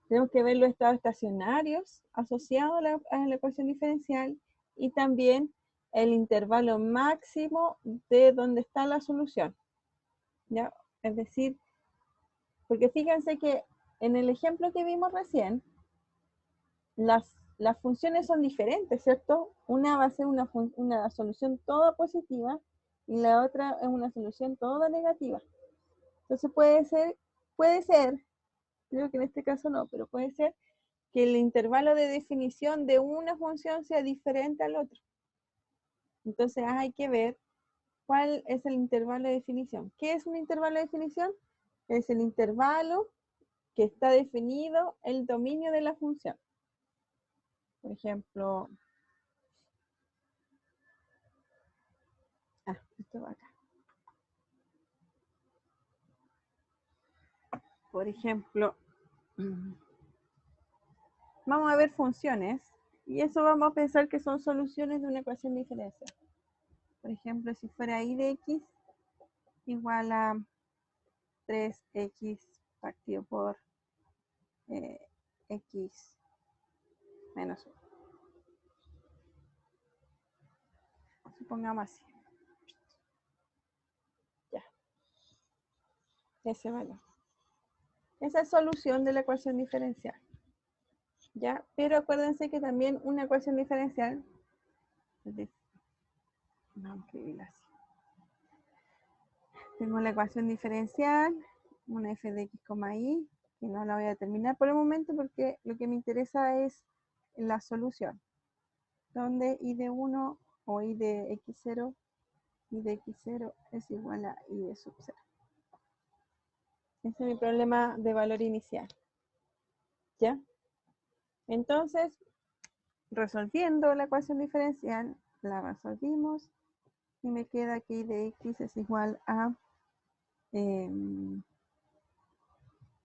Tenemos que ver los estados estacionarios asociados a la ecuación diferencial y también el intervalo máximo de donde está la solución. ¿Ya? Es decir, porque fíjense que en el ejemplo que vimos recién, las funciones son diferentes, ¿cierto? Una va a ser una solución toda positiva y la otra es una solución toda negativa. Entonces puede ser, creo que en este caso no, pero puede ser que el intervalo de definición de una función sea diferente al otro. Entonces hay que ver cuál es el intervalo de definición. ¿Qué es un intervalo de definición? Es el intervalo que está definido el dominio de la función. Por ejemplo, esto va acá. Por ejemplo, vamos a ver funciones y eso vamos a pensar que son soluciones de una ecuación diferencial. Por ejemplo, si fuera y de x igual a 3x partido por x menos 1. Supongamos así. Ya. Ese valor. Esa es solución de la ecuación diferencial. ¿Ya? Pero acuérdense que también una ecuación diferencial, vamos a escribirla así. Tengo la ecuación diferencial, una f de x, y, que no la voy a determinar por el momento porque lo que me interesa es la solución, donde y de 1 o y de x0, y de x0 es igual a y de sub 0. Ese es mi problema de valor inicial. ¿Ya? Entonces, resolviendo la ecuación diferencial, la resolvimos y me queda que y de x es igual a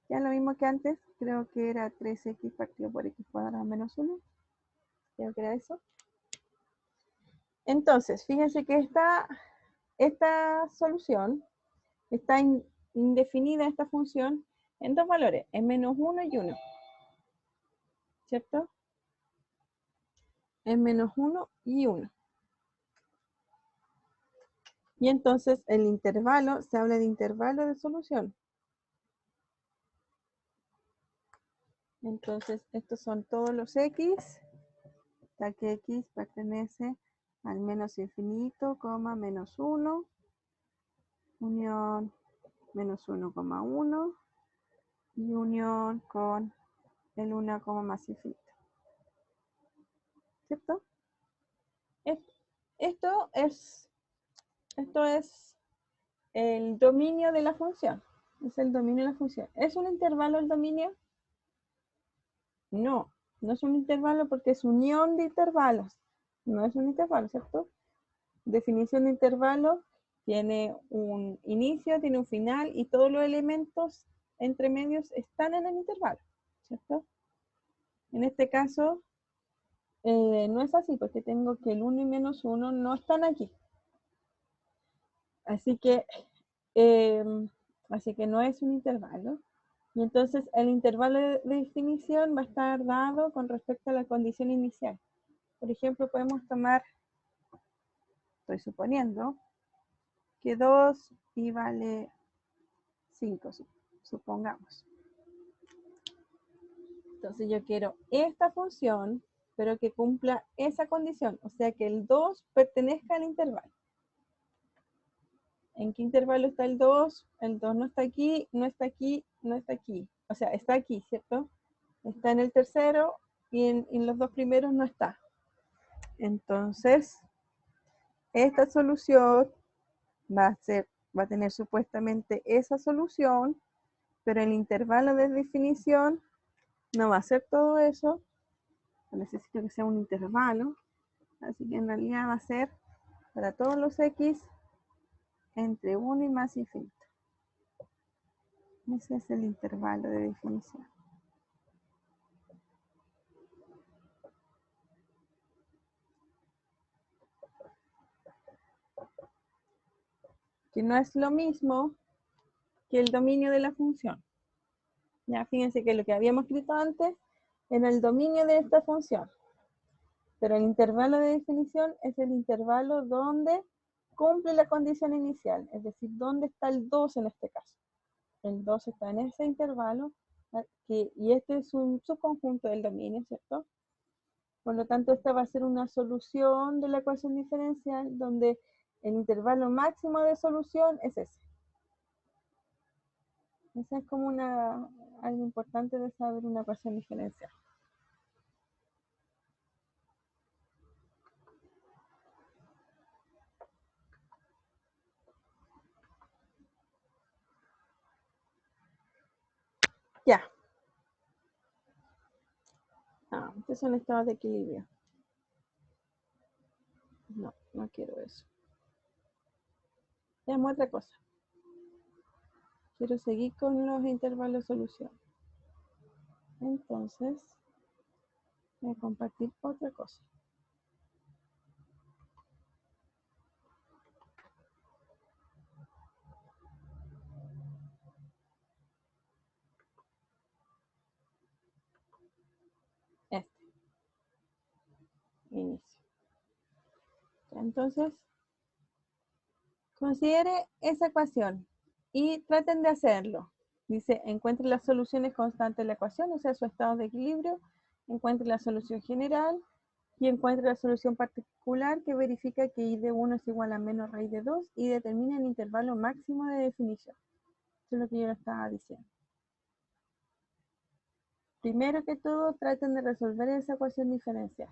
ya lo mismo que antes, creo que era 3x partido por x cuadrado menos 1. Creo que era eso. Entonces, fíjense que esta solución está indefinida, esta función, en dos valores, en menos 1 y 1. ¿Cierto? En menos 1 y 1. Y entonces el intervalo, se habla de intervalo de solución. Entonces, estos son todos los x, ya que x pertenece al menos infinito, menos 1, unión menos 1,1 y unión con el 1, más infinito. ¿Cierto? Esto es el dominio de la función. Es el dominio de la función. ¿Es un intervalo el dominio? No, no es un intervalo porque es unión de intervalos. No es un intervalo, ¿cierto? Definición de intervalo tiene un inicio, tiene un final y todos los elementos entre medios están en el intervalo, ¿cierto? En este caso, no es así porque tengo que el 1 y menos 1 no están aquí. Así que no es un intervalo. Y entonces el intervalo de definición va a estar dado con respecto a la condición inicial. Por ejemplo, podemos tomar, estoy suponiendo, que 2 y vale 5, supongamos. Entonces yo quiero esta función, pero que cumpla esa condición, o sea que el 2 pertenezca al intervalo. ¿En qué intervalo está el 2? El 2 no está aquí, no está aquí, no está aquí. O sea, está aquí, ¿cierto? Está en el tercero y en los dos primeros no está. Entonces, esta solución va a tener supuestamente esa solución, pero el intervalo de definición no va a ser todo eso. Necesito que sea un intervalo. Así que en realidad va a ser para todos los x entre 1 y más infinito. Ese es el intervalo de definición. Que no es lo mismo que el dominio de la función. Ya fíjense que lo que habíamos escrito antes era el dominio de esta función. Pero el intervalo de definición es el intervalo donde cumple la condición inicial, es decir, ¿dónde está el 2 en este caso? El 2 está en ese intervalo, y este es un subconjunto del dominio, ¿cierto? Por lo tanto, esta va a ser una solución de la ecuación diferencial donde el intervalo máximo de solución es ese. Esa es como algo importante de saber una ecuación diferencial. Ya. Estos son estados de equilibrio. No, no quiero eso. Veamos otra cosa. Quiero seguir con los intervalos de solución. Entonces, voy a compartir otra cosa. Inicio. Ya Entonces, considere esa ecuación y traten de hacerlo. Dice, encuentre las soluciones constantes de la ecuación, o sea, su estado de equilibrio, encuentre la solución general y encuentre la solución particular que verifica que y de 1 es igual a menos raíz de 2 y determina el intervalo máximo de definición. Eso es lo que yo estaba diciendo. Primero que todo, traten de resolver esa ecuación diferencial.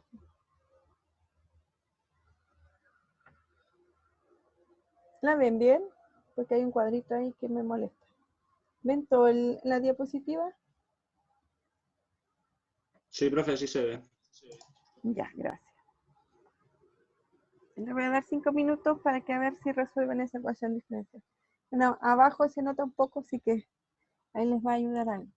¿La ven bien? Porque hay un cuadrito ahí que me molesta. ¿Ven toda la diapositiva? Sí, profe, sí se ve. Ya, gracias. Les voy a dar 5 minutos para que a ver si resuelven esa ecuación diferencial. Bueno, abajo se nota un poco, así que ahí les va a ayudar algo.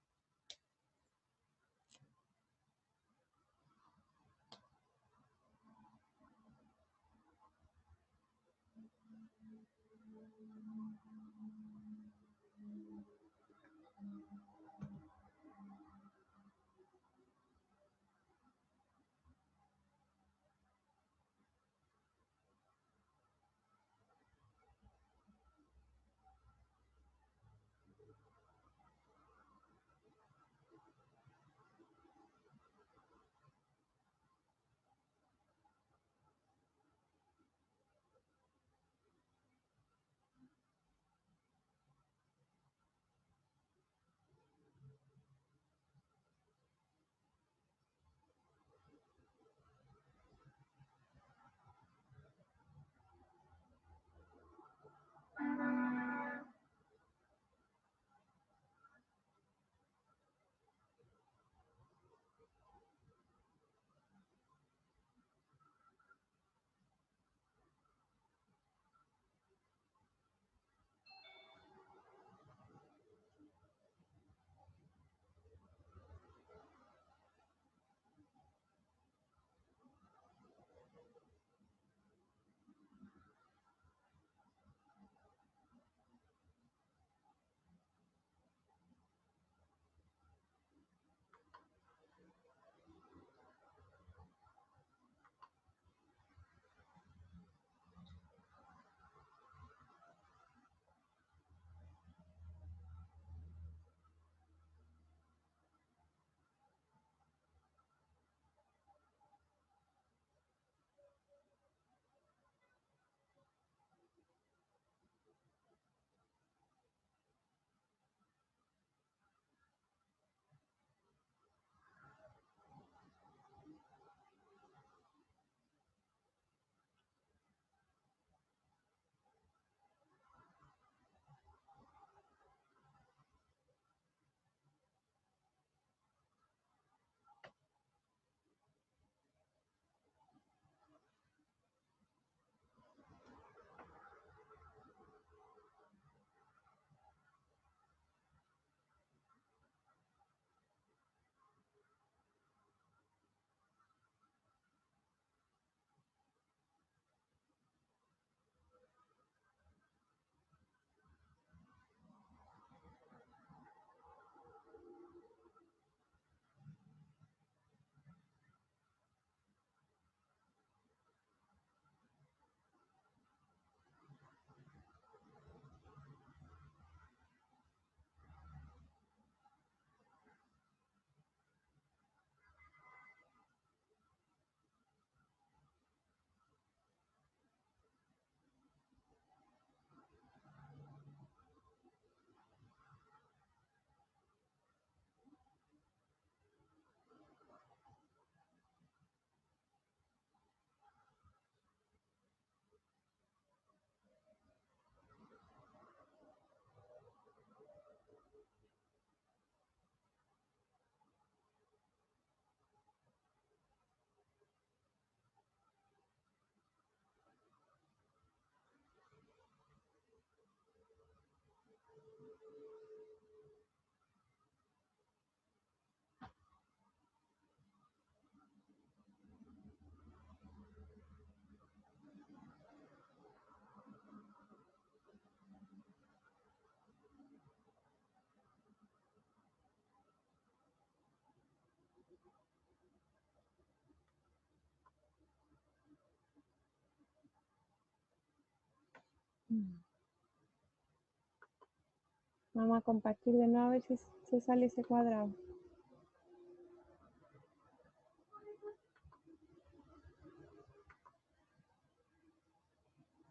Vamos a compartir de nuevo a ver si se sale ese cuadrado.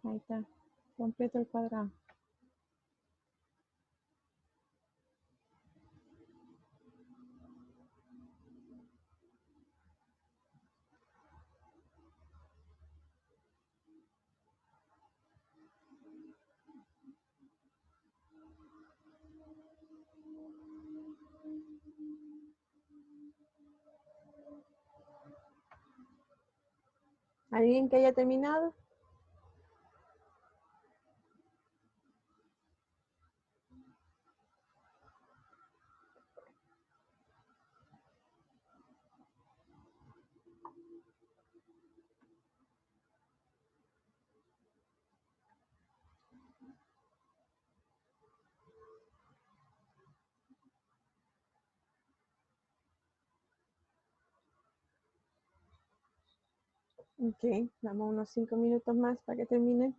Ahí está, completo el cuadrado. ¿Alguien que haya terminado? Ok, damos unos 5 minutos más para que termine.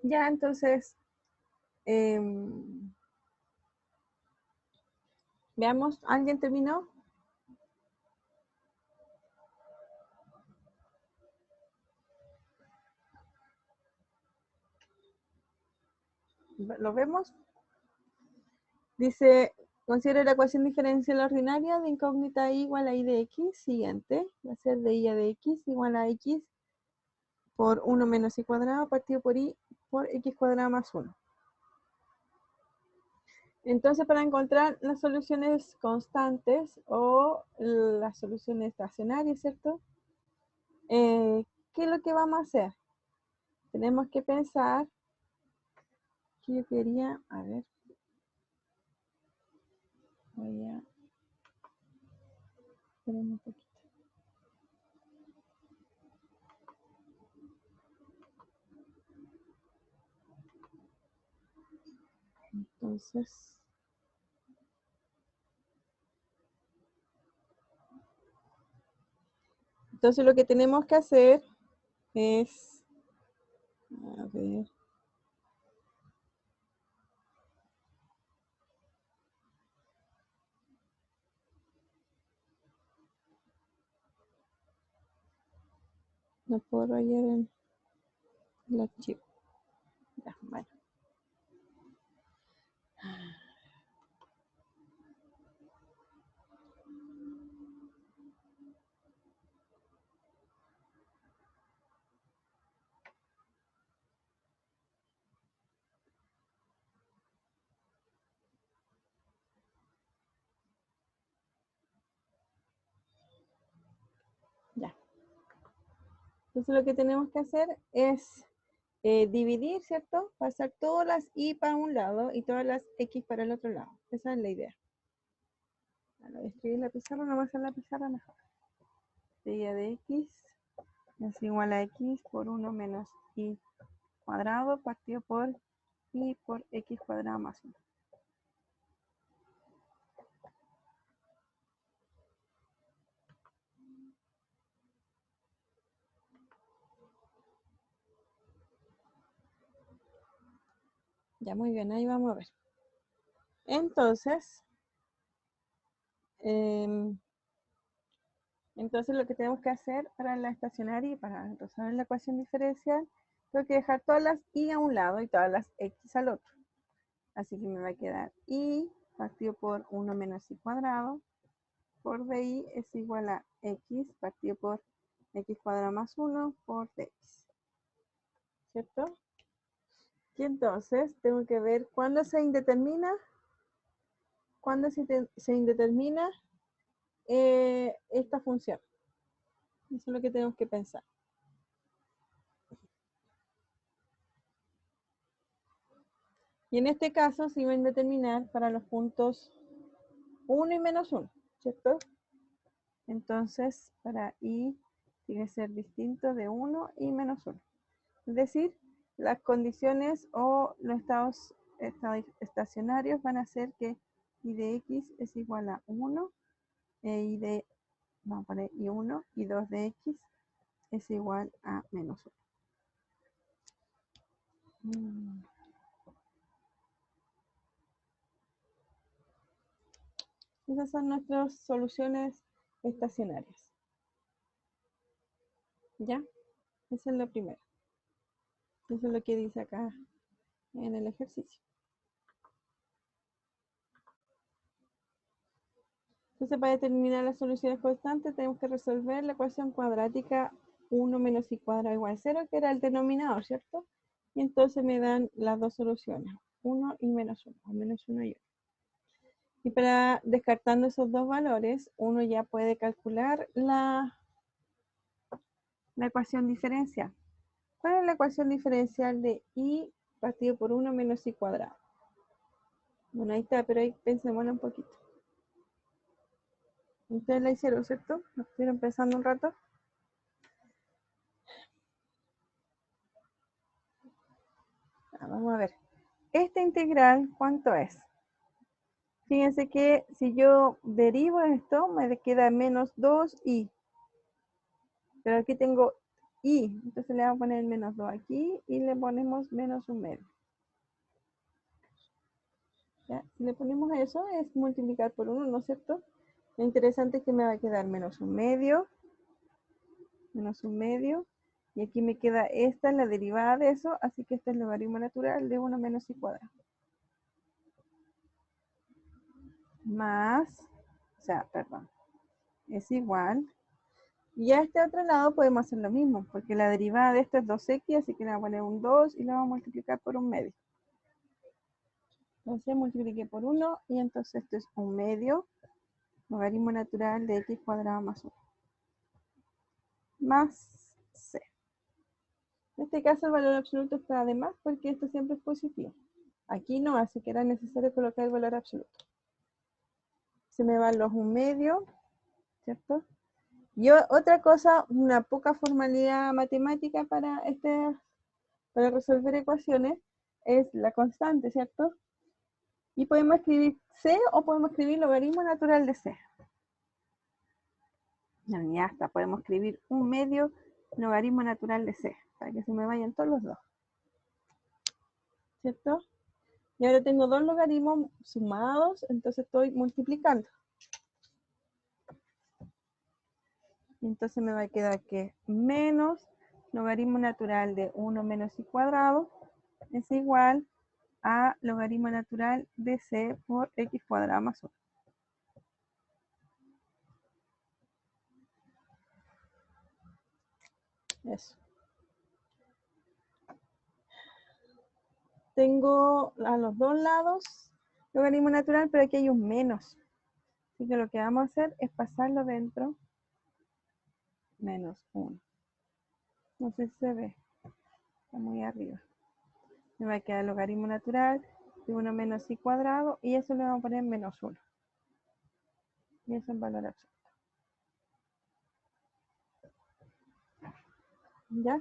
Ya, entonces, veamos, ¿alguien terminó? ¿Lo vemos? Dice, considera la ecuación diferencial ordinaria de incógnita y igual a I de X. Siguiente, va a ser de I a de X igual a X por 1 menos I cuadrado partido por I por X cuadrado más 1. Entonces, para encontrar las soluciones constantes o las soluciones estacionarias, ¿cierto? ¿Qué es lo que vamos a hacer? Tenemos que pensar que yo quería, a ver, voy a, esperen un poquito. Entonces, Entonces lo que tenemos que hacer es, a ver, no puedo rayar el archivo. Ya, bueno. Ya. Entonces lo que tenemos que hacer es dividir, ¿cierto? Pasar todas las y para un lado y todas las x para el otro lado. Esa es la idea. Bueno, voy a escribir la pizarra, no va a ser la pizarra mejor. Seguida de x es igual a x por 1 menos y cuadrado partido por y por x cuadrado más 1. Ya, muy bien, ahí vamos a ver. Entonces, lo que tenemos que hacer para la estacionaria y para resolver la ecuación diferencial, tengo que dejar todas las y a un lado y todas las x al otro. Así que me va a quedar y partido por 1 menos y cuadrado por di es igual a x partido por x cuadrado más 1 por dx. ¿Cierto? Y entonces tengo que ver cuándo se indetermina, esta función. Eso es lo que tenemos que pensar. Y en este caso se iba a indeterminar para los puntos 1 y menos 1, ¿cierto? Entonces, para i tiene que ser distinto de 1 y menos 1. Es decir, las condiciones o los estados estacionarios van a hacer que i de x es igual a 1 e i de, vamos a poner i1 y 2 de x es igual a menos 1. Esas son nuestras soluciones estacionarias. ¿Ya? Eso es lo primero. Eso es lo que dice acá en el ejercicio. Entonces, para determinar las soluciones constantes, tenemos que resolver la ecuación cuadrática 1 menos y cuadrado igual a 0, que era el denominador, ¿cierto? Y entonces me dan las dos soluciones, 1 y menos 1, o menos 1 y 1. Y para descartando esos dos valores, uno ya puede calcular la ecuación diferencial. ¿Cuál es la ecuación diferencial de i partido por 1 menos i cuadrado? Bueno, ahí está, pero ahí pensémoslo un poquito. Ustedes la hicieron, ¿cierto? ¿Lo estuvieron pensando un rato? Vamos a ver. Esta integral, ¿cuánto es? Fíjense que si yo derivo esto, me queda menos 2i. Pero aquí tengo i, entonces le vamos a poner menos 2 aquí y le ponemos menos 1 medio. ¿Ya? Si le ponemos eso, es multiplicar por 1, ¿no es cierto? Lo interesante es que me va a quedar menos 1 medio, y aquí me queda esta, la derivada de eso, así que este es el logaritmo natural de 1 menos i cuadrado. Más, es igual. Y a este otro lado podemos hacer lo mismo, porque la derivada de esto es 2x, así que le vamos a poner un 2 y lo vamos a multiplicar por 1 medio. Entonces multipliqué por 1 y entonces esto es 1 medio, logaritmo natural de x cuadrado más 1. Más c. En este caso el valor absoluto está de más porque esto siempre es positivo. Aquí no, así que era necesario colocar el valor absoluto. Se me van los 1 medio, ¿cierto? Y otra cosa, una poca formalidad matemática para resolver ecuaciones, es la constante, ¿cierto? Y podemos escribir c o podemos escribir logaritmo natural de c. Ya está, podemos escribir 1/2 logaritmo natural de c, para que se me vayan todos los dos. ¿Cierto? Y ahora tengo dos logaritmos sumados, entonces estoy multiplicando. Entonces me va a quedar que menos logaritmo natural de 1 menos i cuadrado es igual a logaritmo natural de c por x cuadrado más 1. Eso. Tengo a los dos lados logaritmo natural, pero aquí hay un menos. Así que lo que vamos a hacer es pasarlo dentro. Menos 1. No sé si se ve. Está muy arriba. Me va a quedar el logaritmo natural de 1 menos i cuadrado. Y eso le vamos a poner menos 1. Y eso en valor absoluto. ¿Ya?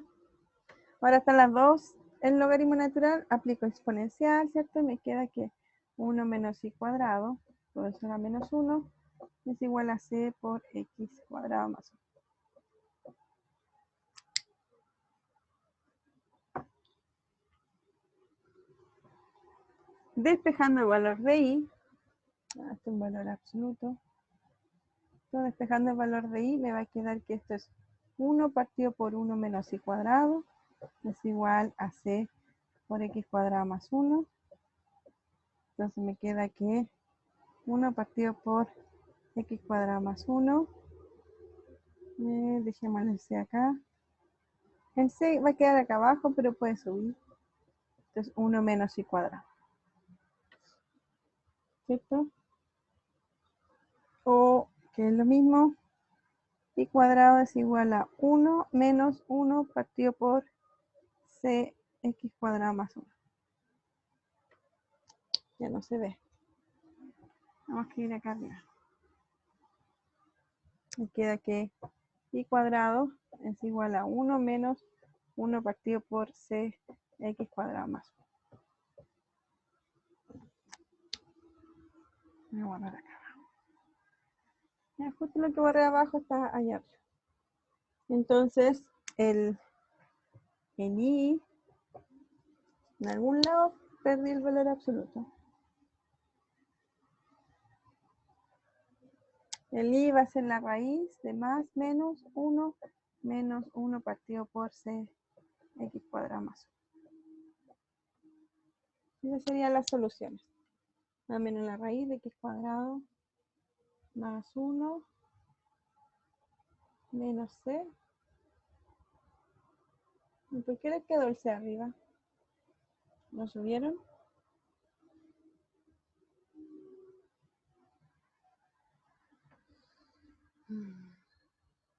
Ahora están las dos en logaritmo natural. Aplico exponencial, ¿cierto? Y me queda que 1 menos i cuadrado, todo eso era menos 1, es igual a c por x cuadrado más 1. Despejando el valor de i, este es un valor absoluto. Entonces, despejando el valor de i, me va a quedar que esto es 1 partido por 1 menos i cuadrado, es igual a c por x cuadrado más 1. Entonces me queda que 1 partido por x cuadrado más 1. Dejemos el c acá. El c va a quedar acá abajo, pero puede subir. Entonces 1 menos i cuadrado. ¿Cierto? O que es lo mismo, i cuadrado es igual a 1 menos 1 partido por c x cuadrado más 1. Ya no se ve. Vamos a escribir acá arriba. Me queda que i cuadrado es igual a 1 menos 1 partido por c x cuadrado más 1. Voy a guardar acá abajo. Ya, justo lo que borré abajo está allá arriba. Entonces, el i, en algún lado, perdí el valor absoluto. El i va a ser la raíz de más menos 1 menos 1 partido por c x cuadrado más 1. Esas serían las soluciones. Más menos la raíz de x cuadrado más 1 menos c. ¿Y por qué le quedó el c arriba? ¿Lo subieron?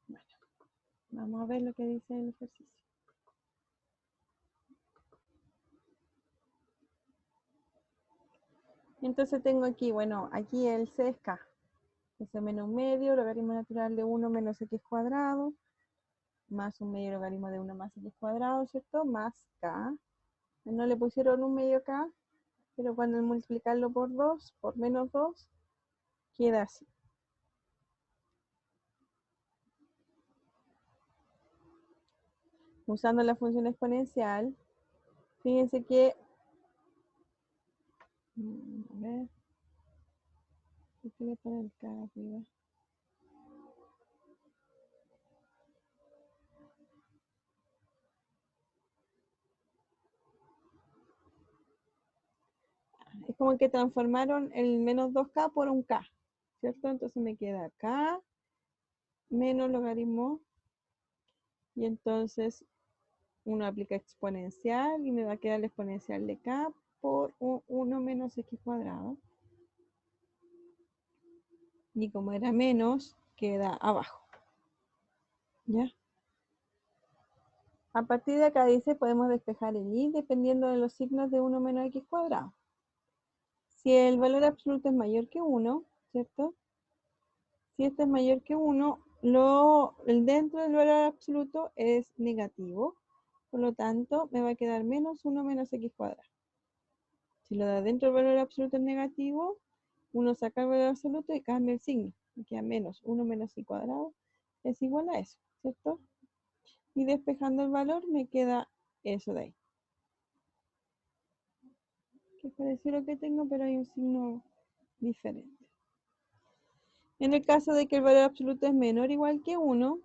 Bueno, vamos a ver lo que dice el ejercicio. Entonces tengo aquí, bueno, aquí el c es k. S menos 1/2, logaritmo natural de 1 menos x cuadrado, más 1/2 logaritmo de 1 más x cuadrado, ¿cierto? Más k. No le pusieron 1/2 k, pero cuando multiplicarlo por 2, por menos 2, queda así. Usando la función exponencial, fíjense que, a ver, ¿por qué le ponen k arriba? Es como que transformaron el menos 2k por un k, ¿cierto? Entonces me queda k menos logaritmo, y entonces uno aplica exponencial y me va a quedar el exponencial de k por 1 menos x cuadrado. Y como era menos, queda abajo. ¿Ya? A partir de acá dice, podemos despejar el i dependiendo de los signos de 1 menos x cuadrado. Si el valor absoluto es mayor que 1, ¿cierto? Si esto es mayor que 1, el dentro del valor absoluto es negativo. Por lo tanto, me va a quedar menos 1 menos x cuadrado. Si lo de adentro del valor absoluto es negativo, uno saca el valor absoluto y cambia el signo. Me queda menos 1 menos y cuadrado es igual a eso, ¿cierto? Y despejando el valor me queda eso de ahí. Que parece lo que tengo, pero hay un signo diferente. En el caso de que el valor absoluto es menor o igual que 1,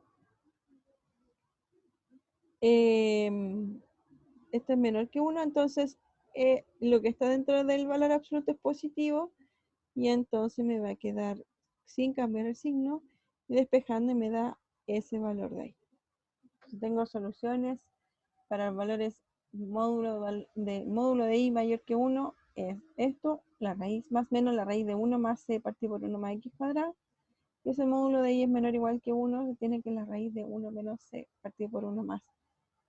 esto es menor que 1, entonces lo que está dentro del valor absoluto es positivo y entonces me va a quedar sin cambiar el signo y despejando y me da ese valor de ahí. Entonces, tengo soluciones para valores módulo de i mayor que 1 es esto, la raíz más menos la raíz de 1 más c partido por 1 más x cuadrado. Y ese módulo de i es menor o igual que 1, se tiene que la raíz de 1 menos c partido por 1 más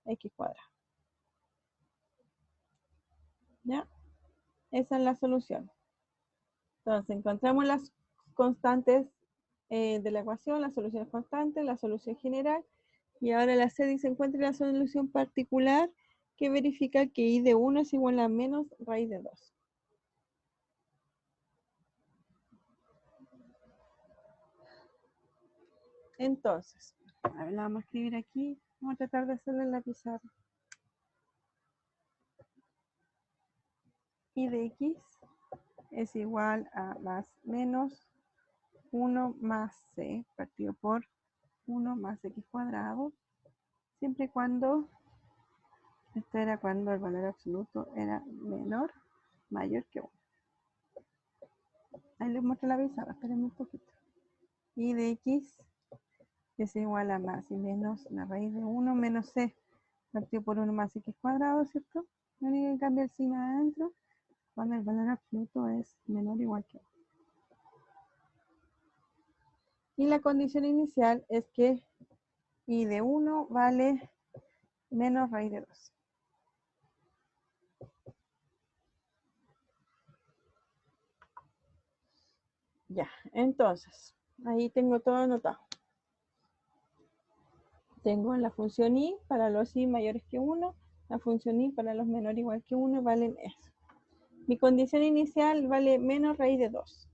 x cuadrado. ¿Ya? Esa es la solución. Entonces, encontramos las constantes de la ecuación, las soluciones constantes, la solución general, y ahora la C dice encuentre la solución particular que verifica que i de 1 es igual a menos raíz de 2. Entonces, a ver, la vamos a escribir aquí, vamos a tratar de hacerlo en la pizarra. I de x es igual a más menos 1 más c partido por 1 más x cuadrado, siempre y cuando, esto era cuando el valor absoluto era menor, mayor que 1. Ahí les muestro la pizarra, espérenme un poquito. I de x es igual a más y menos la raíz de 1 menos c partido por 1 más x cuadrado, ¿cierto? No hay que cambiar el signo de adentro cuando el valor absoluto es menor o igual que 1. Y la condición inicial es que i de 1 vale menos raíz de 2. Ya, entonces, ahí tengo todo anotado. Tengo la función i para los i mayores que 1, la función i para los menores igual que 1 valen eso. Mi condición inicial vale menos raíz de 2.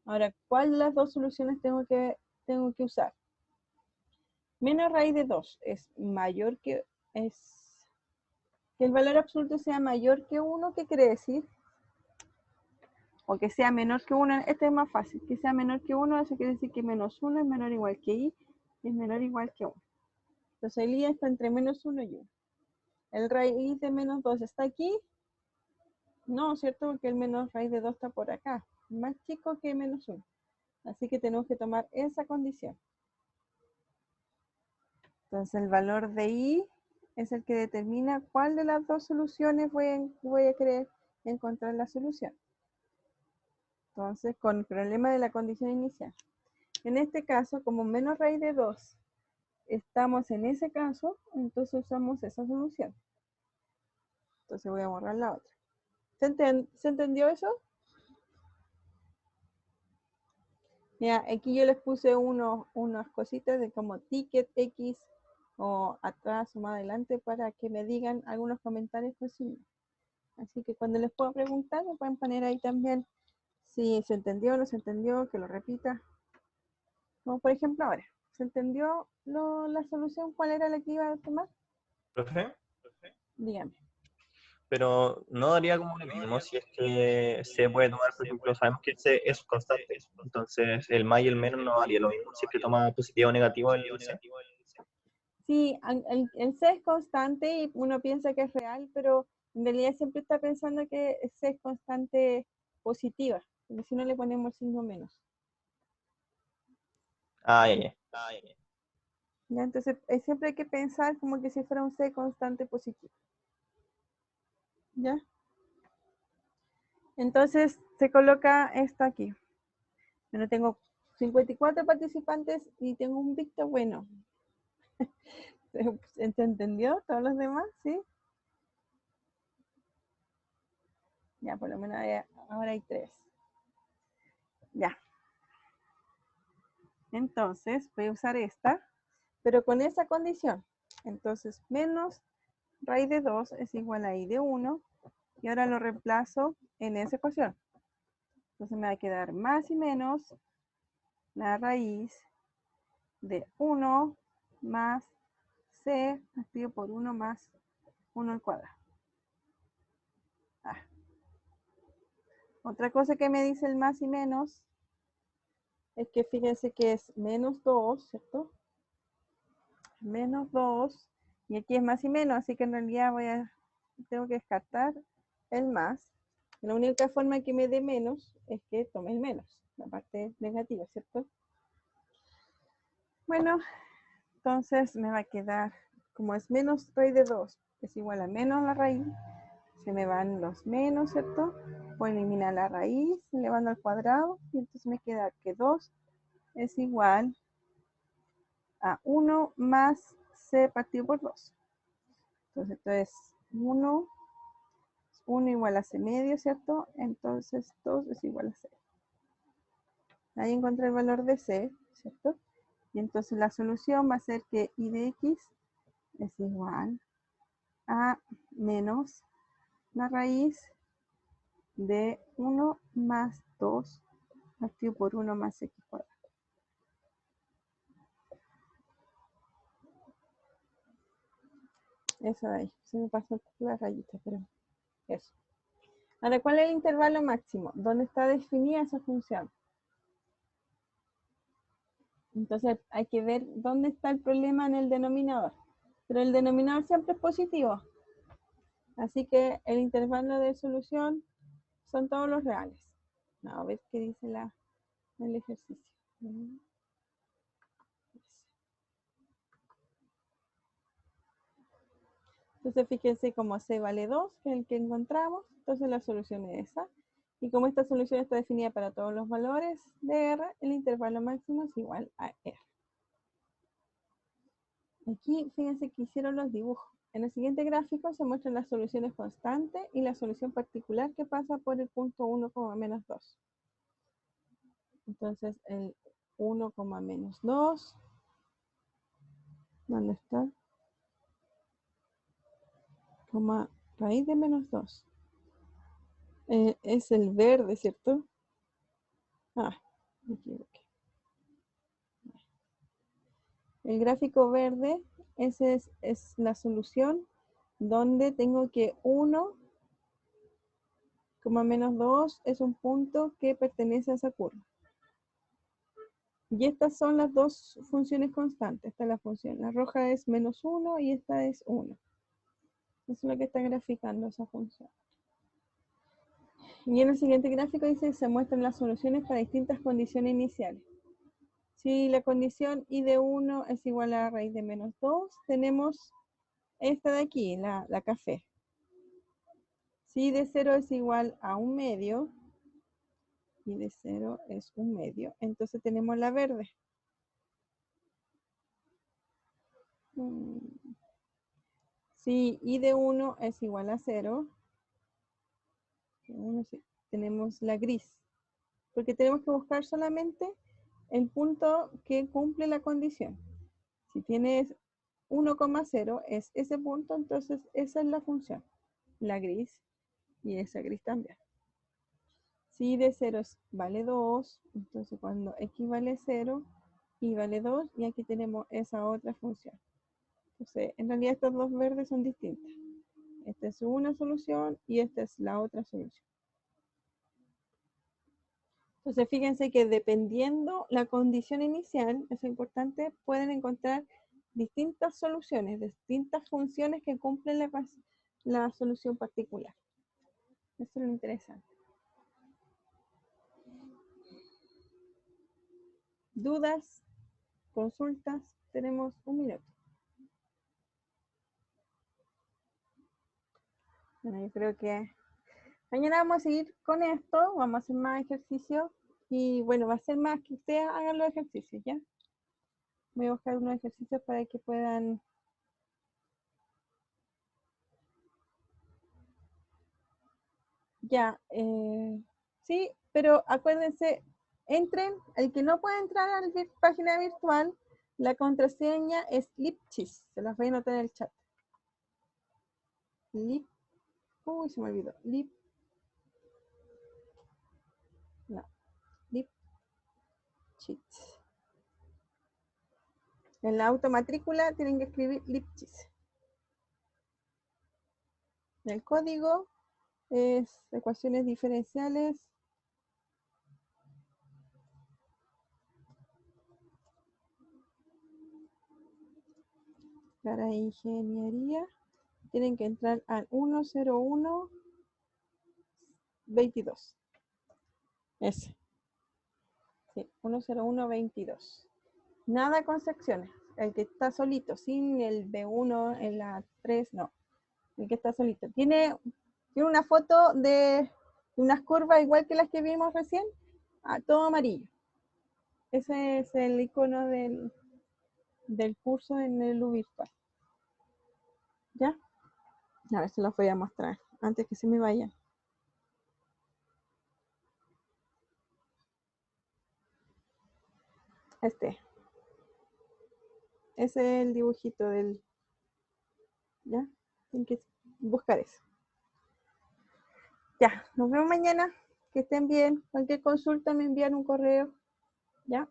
Ahora, ¿cuál de las dos soluciones tengo que usar? Menos raíz de 2 es mayor que el valor absoluto sea mayor que 1, ¿qué quiere decir? O que sea menor que 1, este es más fácil, que sea menor que 1, eso quiere decir que menos 1 es menor o igual que i, es menor o igual que 1. Entonces el i está entre menos 1 y 1. ¿El raíz de menos 2 está aquí? No, ¿cierto? Porque el menos raíz de 2 está por acá, más chico que menos 1. Así que tenemos que tomar esa condición. Entonces el valor de i es el que determina cuál de las dos soluciones voy a querer encontrar la solución. Entonces, con el problema de la condición inicial. En este caso, como menos raíz de 2, estamos en ese caso, entonces usamos esa solución. Entonces voy a borrar la otra. ¿Se entendió eso? Ya, aquí yo les puse unas cositas de como ticket X o atrás o más adelante para que me digan algunos comentarios posibles. Así que cuando les puedo preguntar, me pueden poner ahí también si se entendió o no se entendió, que lo repita. Como por ejemplo ahora, ¿se entendió la solución? ¿Cuál era la que iba a tomar? ¿Profe? Dígame. Pero no daría como lo mismo si es que se puede tomar, por ejemplo, sabemos que C es constante, entonces el más y el menos no daría lo mismo si es que toma positivo o negativo el C. Sí, el C es constante y uno piensa que es real, pero en realidad siempre está pensando que C es constante positiva, porque si no le ponemos el signo menos. Ah, ya, ya. ¿Ya? Entonces siempre hay que pensar como que si fuera un C constante positivo. ¿Ya? Entonces se coloca esto aquí. Bueno, tengo 54 participantes y tengo un visto bueno. ¿Se entendió? ¿Todos los demás? ¿Sí? Ya, por lo menos ahora hay 3. Ya. Entonces voy a usar esta, pero con esa condición. Entonces, menos raíz de 2 es igual a i de 1. Y ahora lo reemplazo en esa ecuación. Entonces me va a quedar más y menos la raíz de 1 más c partido por 1 más 1 al cuadrado. Otra cosa que me dice el más y menos es que fíjense que es menos 2, ¿cierto? Menos 2, y aquí es más y menos, así que en realidad tengo que descartar el más. La única forma que me dé menos es que tome el menos, la parte negativa, ¿cierto? Bueno, entonces me va a quedar, como es menos raíz de 2, es igual a menos la raíz, se me van los menos, ¿cierto? Puedo eliminar la raíz, elevando al cuadrado, y entonces me queda que 2 es igual a 1 más c partido por 2. Entonces esto es 1 igual a c medio, ¿cierto? Entonces 2 es igual a c. Ahí encontré el valor de c, ¿cierto? Y entonces la solución va a ser que y de x es igual a menos la raíz de 1 más 2 partido por 1 más x cuadrado. Eso de ahí, se me pasó la rayita, pero eso. Ahora, ¿cuál es el intervalo máximo? ¿Dónde está definida esa función? Entonces hay que ver dónde está el problema en el denominador. Pero el denominador siempre es positivo. Así que el intervalo de solución son todos los reales. Vamos a ver qué dice el ejercicio. Entonces fíjense como c vale 2, que es el que encontramos. Entonces la solución es esa. Y como esta solución está definida para todos los valores de R, el intervalo máximo es igual a R. Aquí fíjense que hicieron los dibujos. En el siguiente gráfico se muestran las soluciones constantes y la solución particular que pasa por el punto 1, menos 2. Entonces el 1, menos 2, ¿dónde está? Raíz de menos 2. Es el verde, ¿cierto? Ah, me equivoqué. El gráfico verde, ese es la solución donde tengo que 1, menos 2 es un punto que pertenece a esa curva. Y estas son las dos funciones constantes. Esta es la función. La roja es menos 1 y esta es 1. Eso es lo que está graficando esa función. Y en el siguiente gráfico dice que se muestran las soluciones para distintas condiciones iniciales. Si la condición y de 1 es igual a la raíz de menos 2, tenemos esta de aquí, la café. Si de 0 es igual a 1 medio, y de 0 es 1 medio, entonces tenemos la verde. Si y de 1 es igual a 0, tenemos la gris. Porque tenemos que buscar solamente el punto que cumple la condición. Si tienes 1,0 es ese punto, entonces esa es la función, la gris, y esa gris también. Si de 0 vale 2, entonces cuando x vale 0, y vale 2, y aquí tenemos esa otra función. Entonces, en realidad estos dos verdes son distintas. Esta es una solución y esta es la otra solución. Entonces, fíjense que dependiendo la condición inicial, es importante, pueden encontrar distintas soluciones, distintas funciones que cumplen la solución particular. Eso es lo interesante. ¿Dudas? ¿Consultas? Tenemos un minuto. Bueno, yo creo que mañana vamos a seguir con esto, vamos a hacer más ejercicios y bueno, va a ser más que ustedes hagan los ejercicios, ¿ya? Voy a buscar unos ejercicios para que puedan... Ya, sí, pero acuérdense, entren, el que no puede entrar a la página virtual, la contraseña es Lipchis, se las voy a anotar en el chat. Uy, se me olvidó. Lipchis. En la automatrícula tienen que escribir Lipschitz. El código es ecuaciones diferenciales para ingeniería. Tienen que entrar al 10122. Ese. Sí, 10122. Nada con secciones. El que está solito, sin el B1 en la 3, no. El que está solito. Tiene una foto de unas curvas igual que las que vimos recién, todo amarillo. Ese es el icono del curso en el U virtual. ¿Ya? A ver, se los voy a mostrar antes que se me vayan. Ese es el dibujito del... ¿Ya? Tienen que buscar eso. Ya, nos vemos mañana. Que estén bien. Cualquier consulta me envían un correo. ¿Ya?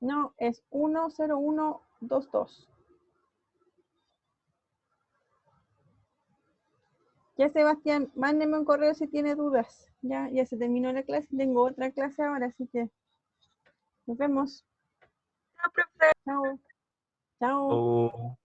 No, es 10122. Ya, Sebastián, mándenme un correo si tiene dudas. Ya se terminó la clase. Tengo otra clase ahora, así que nos vemos. Chao, profe. Chao. Chao. Oh.